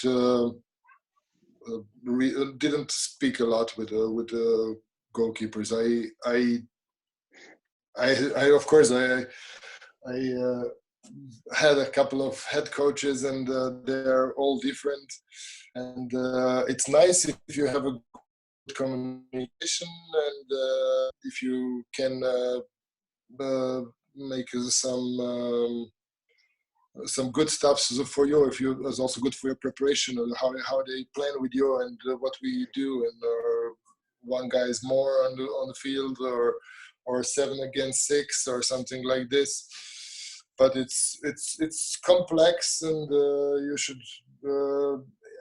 speak a lot with the goalkeepers. I of course I had a couple of head coaches, and they're all different. And it's nice if you have a good communication, and if you can make some good stuff for you. If you, it's also good for your preparation, and how they plan with you, and what we do, and one guy is more on the field, or 7 against 6 or something like this. But it's complex, and you should.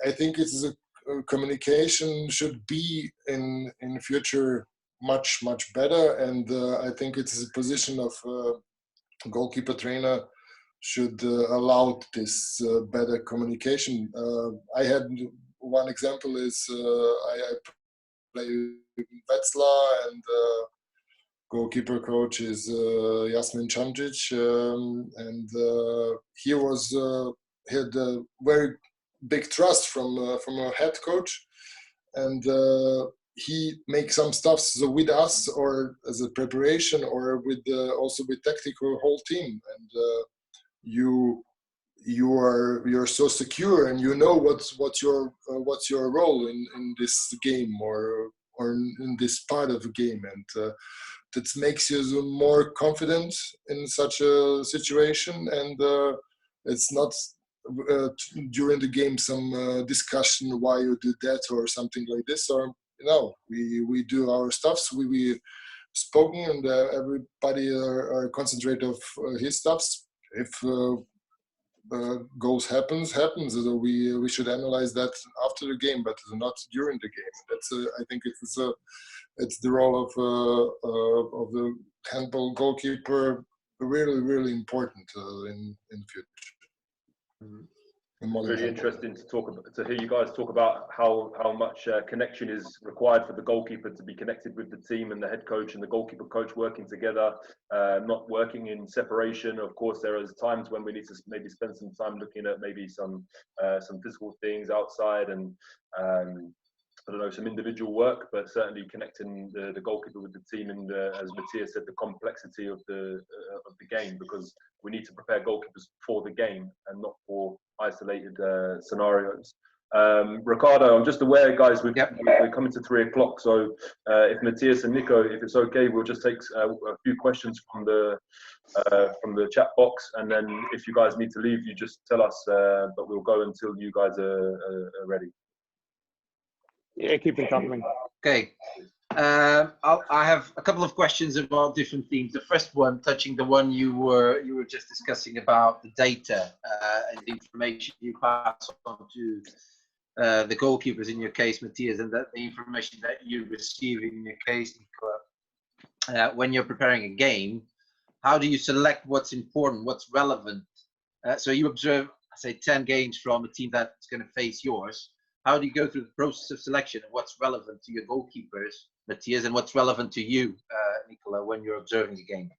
I think it's a communication should be in future much better, and I think it's a position of goalkeeper trainer should allow this better communication. I had one example is I play in Wetzlar, and goalkeeper coach is Jasmin Čamčić, and he had a very big trust from a head coach, and he makes some stuff with us, or as a preparation, or with also with tactical whole team, and you're so secure, and you know what's your role in this game, or in this part of the game, and that makes you more confident in such a situation, and it's not during the game some discussion why you did that or something like this, or we do our stuffs, we spoken, and everybody are concentrate of his stuffs. If goals happens, so we should analyze that after the game, but not during the game. That's I think it's the role of the handball goalkeeper, really important in the future. Mm-hmm. Really interesting to hear you guys talk about how much connection is required for the goalkeeper to be connected with the team, and the head coach and the goalkeeper coach working together, not working in separation. Of course, there is times when we need to maybe spend some time looking at maybe some physical things outside, and I don't know, some individual work, but certainly connecting the goalkeeper with the team, and as Mattias said, the complexity of the game, because we need to prepare goalkeepers for the game and not for isolated scenarios. Ricardo, I'm just aware, guys, we're coming to 3 o'clock. So if Mattias and Nico, if it's okay, we'll just take a few questions from the chat box, and then if you guys need to leave, you just tell us. But we'll go until you guys are ready. Yeah, keep it coming. Okay. I have a couple of questions about different themes. The first one touching the one you were just discussing about the data and the information you pass on to the goalkeepers, in your case, Mattias, and that the information that you receive in your case, Nikola, when you're preparing a game. How do you select what's important, what's relevant? So you observe, say, 10 games from a team that's going to face yours. How do you go through the process of selection of what's relevant to your goalkeepers, Mattias, and what's relevant to you, Nikola, when you're observing a game?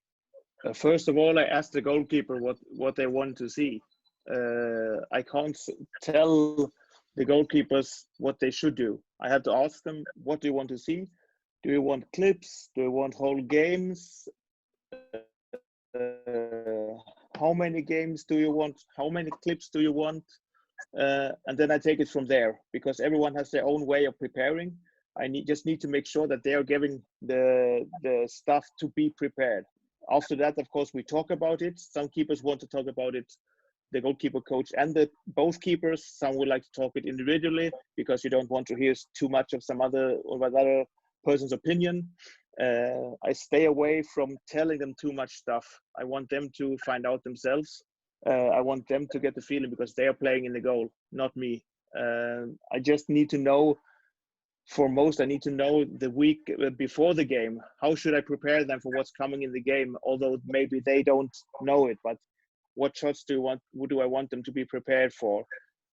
First of all, I ask the goalkeeper what they want to see. I can't tell the goalkeepers what they should do. I have to ask them, what do you want to see? Do you want clips? Do you want whole games? How many games do you want? How many clips do you want? And then I take it from there, because everyone has their own way of preparing. I just need to make sure that they are giving the stuff to be prepared. After that, of course, we talk about it. Some keepers want to talk about it, the goalkeeper coach and both keepers. Some would like to talk it individually because you don't want to hear too much of some other person's opinion. I stay away from telling them too much stuff. I want them to find out themselves. I want them to get the feeling, because they are playing in the goal, not me. I just need to know, I need to know the week before the game. How should I prepare them for what's coming in the game? Although maybe they don't know it, but what shots do I want them to be prepared for?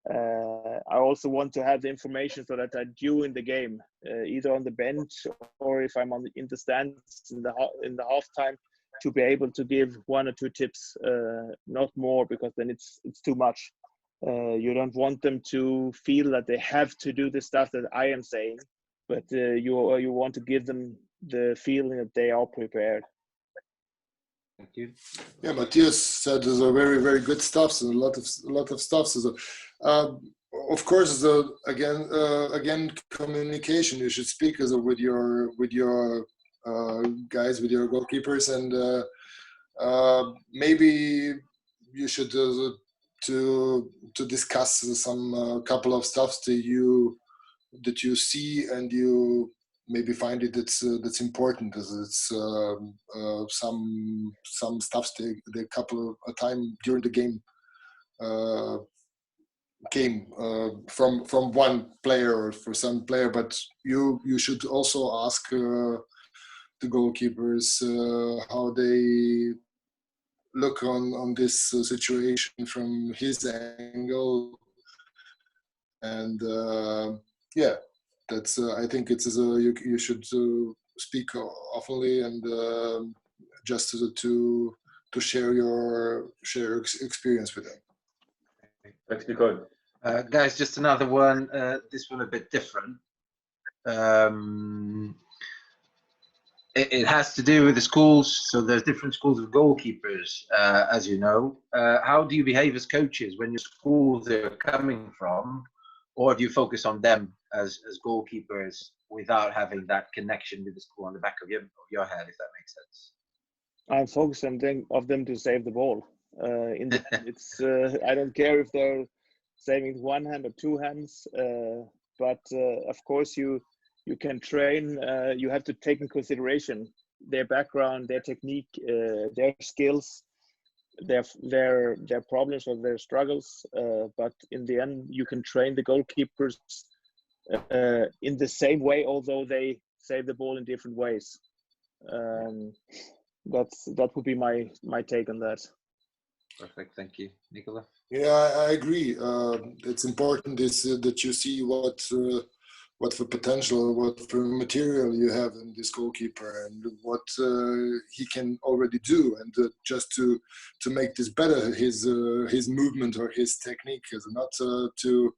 I also want to have the information so that I during the game, either on the bench or if I'm in the stands in the halftime, to be able to give 1 or 2 tips, not more, because then it's too much. You don't want them to feel that they have to do the stuff that I am saying, but you want to give them the feeling that they are prepared. Thank you. Yeah, Mattias said there's a very, very good stuff. So a lot of stuff. So, of course, again, communication. You should speak with your guys, with your goalkeepers, and maybe you should to discuss some couple of stuffs that you see and you maybe find it that's important, as it's some stuffs they couple of time during the game came from one player or for some player, but you should also ask the goalkeepers how they look on this situation from his angle, and yeah, that's I think it's you should speak oftenly and just to share your experience with them. Thanks, Nico. Guys, just another one. This one a bit different. It has to do with the schools. So there's different schools of goalkeepers, as you know. How do you behave as coaches when your schools they're coming from, or do you focus on them as goalkeepers without having that connection with the school on the back of your head, if that makes sense? I'm focused on them to save the ball. It's I don't care if they're saving with 1 hand or 2 hands, but of course you can train. You have to take in consideration their background, their technique, their skills, their problems or their struggles. But in the end, you can train the goalkeepers in the same way, although they save the ball in different ways. That would be my take on that. Perfect, thank you, Nikola. Yeah, I agree. It's important that you see what for potential, what for material you have in this goalkeeper, and what he can already do, and just to make this better, his movement or his technique, is not to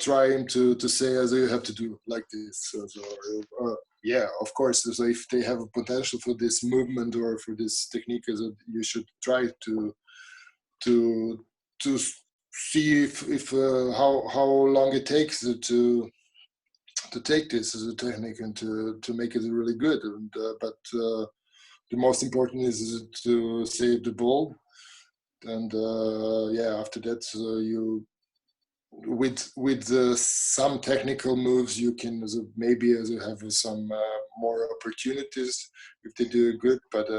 try him to say as you have to do like this. Yeah, of course. So if they have a potential for this movement or for this technique, you should try to see if how long it takes to take this as a technique and to make it really good. And but the most important is to save the ball. And yeah, after that you with some technical moves you can maybe have some more opportunities if they do it good. But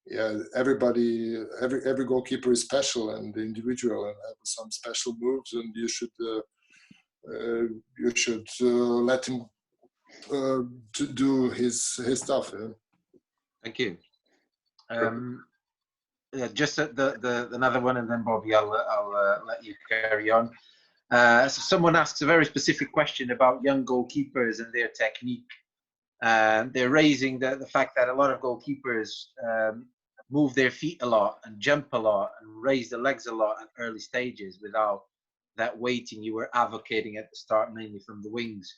yeah, every goalkeeper is special and individual and have some special moves, and you should let him to do his stuff. Yeah. Thank you. Yeah, just another one, and then Bobby, I'll let you carry on. So someone asks a very specific question about young goalkeepers and their technique. They're raising the fact that a lot of goalkeepers move their feet a lot and jump a lot and raise the legs a lot at early stages without that weighting you were advocating at the start, mainly from the wings.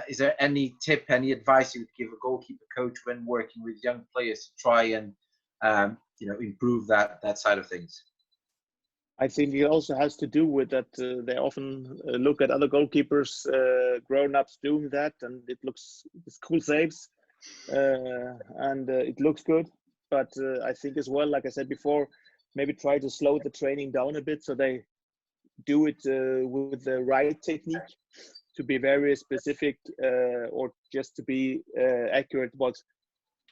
Is there any tip, any advice you would give a goalkeeper coach when working with young players to try and improve that side of things? I think it also has to do with that they often look at other goalkeepers, grown-ups doing that, and it's cool saves, and it looks good. But I think as well, like I said before, maybe try to slow the training down a bit so they do it with the right technique, to be very specific or just to be accurate, but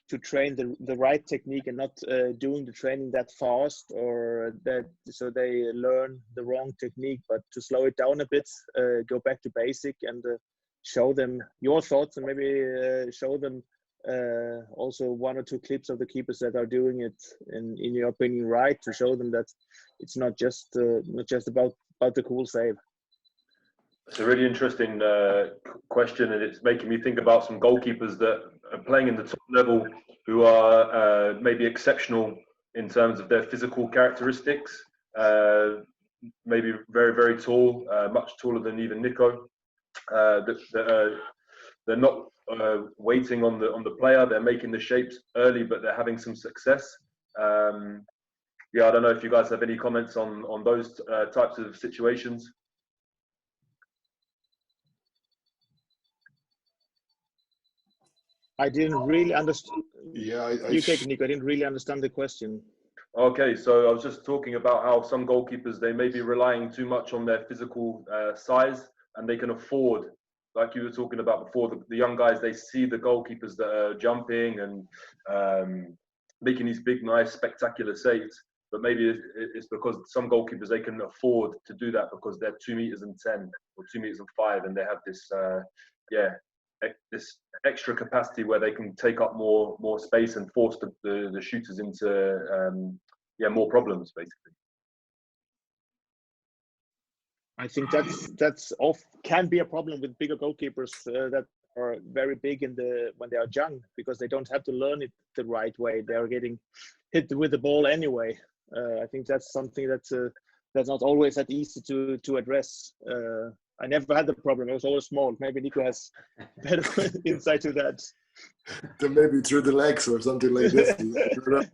to train the right technique and not doing the training that fast or that so they learn the wrong technique, but to slow it down a bit, go back to basic and show them your thoughts, and maybe show them also one or two clips of the keepers that are doing it in your opinion right, to show them that it's not just about the cool save. It's a really interesting question, and it's making me think about some goalkeepers that are playing in the top level who are maybe exceptional in terms of their physical characteristics. Maybe very, very tall, much taller than even Nico. They're not waiting on the player. They're making the shapes early, but they're having some success. Yeah, I don't know if you guys have any comments on those types of situations. I didn't really understand. Yeah, You take it, Nico. I didn't really understand the question. Okay, so I was just talking about how some goalkeepers, they may be relying too much on their physical size, and they can afford, like you were talking about before, the young guys, they see the goalkeepers that are jumping and making these big, nice, spectacular saves. But maybe it's because some goalkeepers, they can afford to do that because they're 2 meters and 10 or 2 meters and 5, and they have this, this extra capacity where they can take up more space and force the shooters into more problems, basically. I think that's can be a problem with bigger goalkeepers that are very big when they are young, because they don't have to learn it the right way. They are getting hit with the ball anyway. I think that's something that's not always that easy to address. I never had the problem. I was always small. Maybe Nico has better insight to that. Then maybe through the legs or something like this. From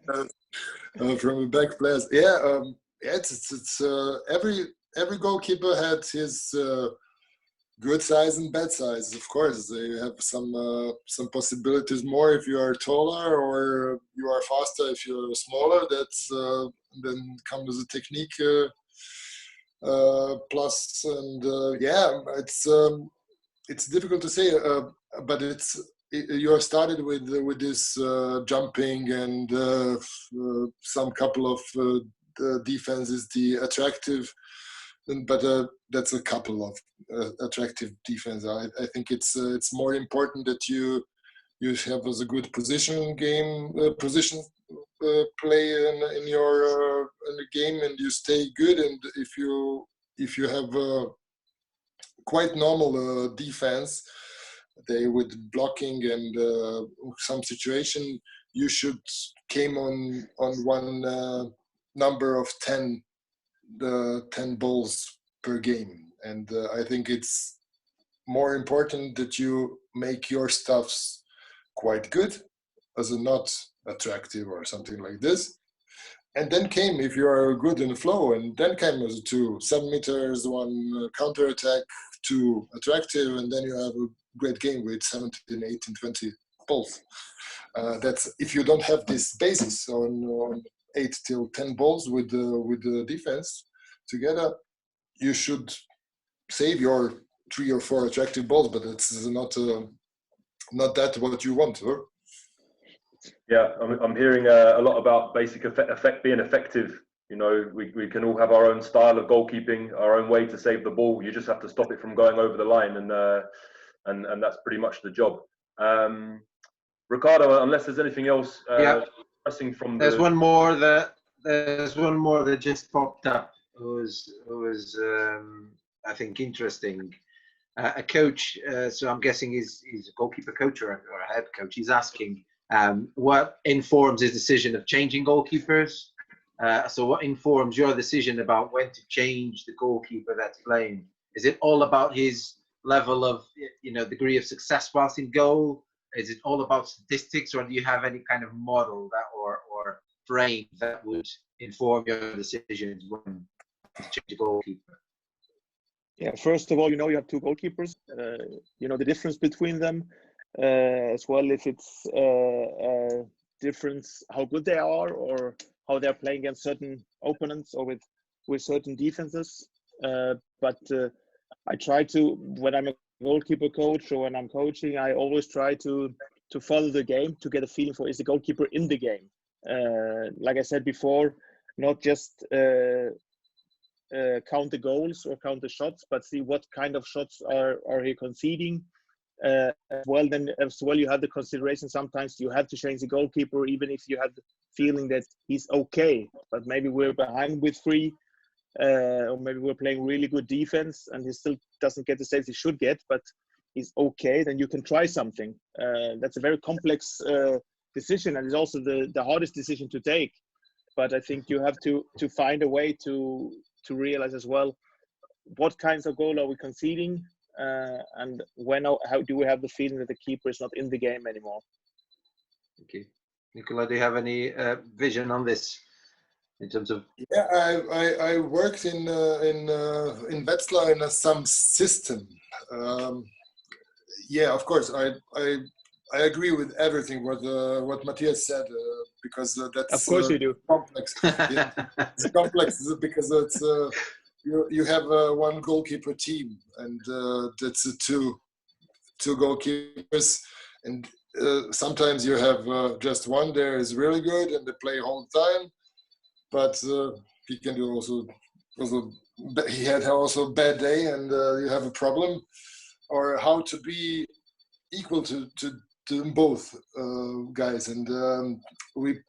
the back players. Yeah, it's every goalkeeper had his good size and bad size. Of course, they have some possibilities more if you are taller, or you are faster if you're smaller. That's then comes the technique plus, and yeah, it's difficult to say, but you are started with this jumping and some couple of defense is the attractive, but that's a couple of attractive defense. I think it's more important that you have as a good position play in your in the game, and you stay good. And if you have a quite normal defense, they with blocking and some situation, you should came on one number of 10 balls per game. And I think it's more important that you make your stuffs quite good as a not attractive or something like this. And then came, if you are good in the flow, and then came as 2 7 meters, 1 counter attack, 2 attractive, and then you have a great game with 17, 18, 20 balls. That's if you don't have this basis on 8 till 10 balls with the defense together, you should save your 3 or 4 attractive balls, but it's not that what you want, huh? Yeah, I'm hearing a lot about basic effect being effective. You know, we can all have our own style of goalkeeping, our own way to save the ball. You just have to stop it from going over the line, and that's pretty much the job. Ricardo, unless there's anything else pressing from there's one more that just popped up. It was I think interesting. A coach, so I'm guessing he's a goalkeeper coach or a head coach. He's asking what informs his decision of changing goalkeepers. So what informs your decision about when to change the goalkeeper that's playing? Is it all about his level of, degree of success whilst in goal? Is it all about statistics, or do you have any kind of model that or frame that would inform your decisions when to change the goalkeeper? Yeah, first of all, you have 2 goalkeepers. The difference between them, as well, if it's a difference how good they are or how they're playing against certain opponents or with certain defenses. But I try to, when I'm a goalkeeper coach or when I'm coaching, I always try to follow the game to get a feeling for, is the goalkeeper in the game? Like I said before, not just count the goals or count the shots, but see what kind of shots are he conceding. As well, you have the consideration. Sometimes you have to change the goalkeeper, even if you have the feeling that he's okay, but maybe we're behind with 3, or maybe we're playing really good defense and he still doesn't get the saves he should get, but he's okay. Then you can try something. That's a very complex decision, and it's also the hardest decision to take. But I think you have to find a way to realize as well, what kinds of goal are we conceding, and how do we have the feeling that the keeper is not in the game anymore? Okay, Nikola, do you have any vision on this in terms of? Yeah, I worked in Wetzlar in some system. Yeah, of course, I agree with everything what Mattias said, because that's of course you do. Complex. Yeah, it's complex because it's you have 1 goalkeeper team, and that's 2 goalkeepers, and sometimes you have just 1 there is really good and they play all the time, but he can do also he had also a bad day, and you have a problem, or how to be equal to both guys, and we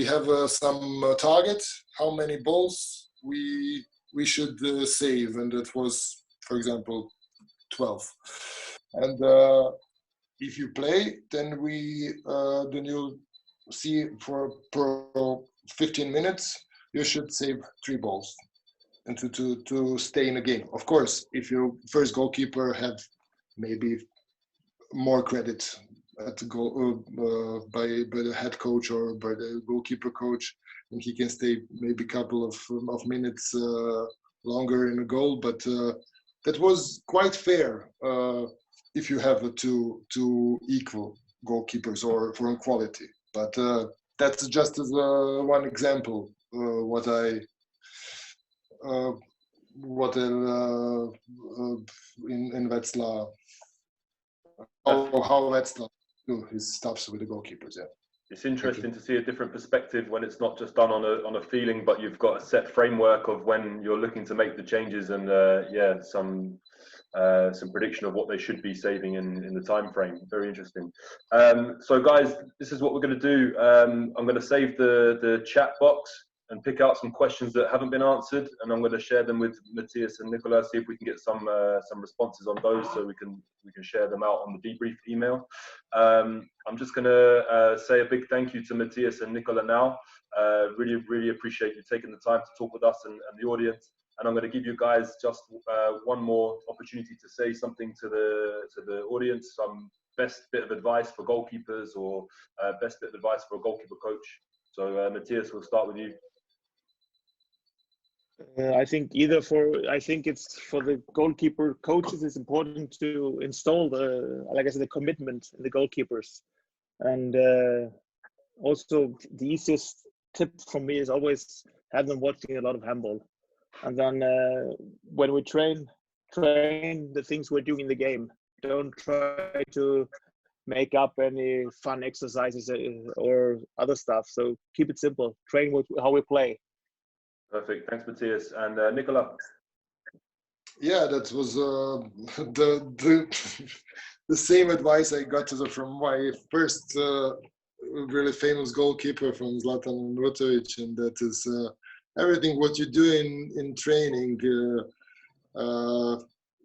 have some target, how many balls we should save, and it was, for example, 12. And if you play, then you see for 15 minutes you should save 3 balls, and to stay in the game. Of course, if your first goalkeeper have maybe more credit at the goal by the head coach or by the goalkeeper coach, and he can stay maybe a couple of minutes longer in the goal. But that was quite fair if you have 2 equal goalkeepers or for quality. But that's just as 1 example what in Wetzlar, how Wetzlar do his stuffs with the goalkeepers. Yeah, it's interesting to see a different perspective when it's not just done on a feeling, but you've got a set framework of when you're looking to make the changes, and some prediction of what they should be saving in the time frame. Very interesting. So guys, this is what we're going to do. I'm going to save the chat box and pick out some questions that haven't been answered, and I'm going to share them with Mattias and Nikola, see if we can get some responses on those, so we can share them out on the debrief email. I'm just going to say a big thank you to Mattias and Nikola now. Really appreciate you taking the time to talk with us and the audience. And I'm going to give you guys just 1 more opportunity to say something to the audience, some best bit of advice for goalkeepers, or best bit of advice for a goalkeeper coach. So Mattias, we'll start with you. I think it's for the goalkeeper coaches. It's important to install like I said, the commitment in the goalkeepers, and also the easiest tip for me is always have them watching a lot of handball, and then when we train the things we're doing in the game. Don't try to make up any fun exercises or other stuff. So keep it simple. Train with how we play. Perfect. Thanks, Mattias. And Nikola. Yeah, that was the same advice I got from my first really famous goalkeeper from Zlatan Marinovic, and that is everything what you do in training,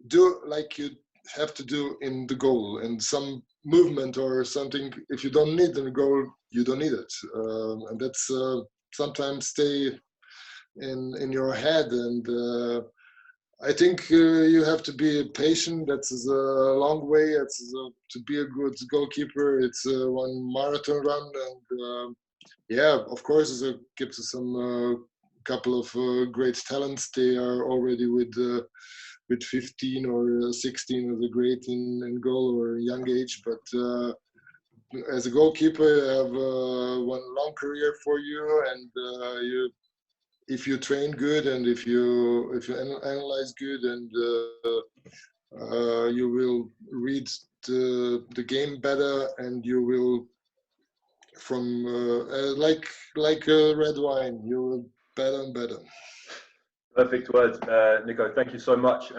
do like you have to do in the goal, and some movement or something. If you don't need the goal, you don't need it, and that's sometimes stay in your head. And I think you have to be patient. That's a long way. It's to be a good goalkeeper. It's one marathon run, and yeah, of course, it gives us some couple of great talents. They are already with 15 or 16 as a great in goal or young age. But as a goalkeeper, you have one long career for you, and if you train good and if you analyze good, and you will read the game better, and you will from like red wine, you will better and better. Perfect words, Nico. Thank you so much.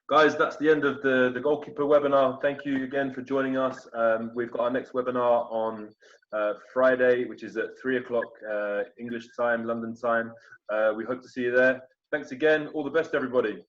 Guys, that's the end of the goalkeeper webinar. Thank you again for joining us. We've got our next webinar on Friday, which is at 3 o'clock English time, London time. We hope to see you there. Thanks again. All the best, everybody.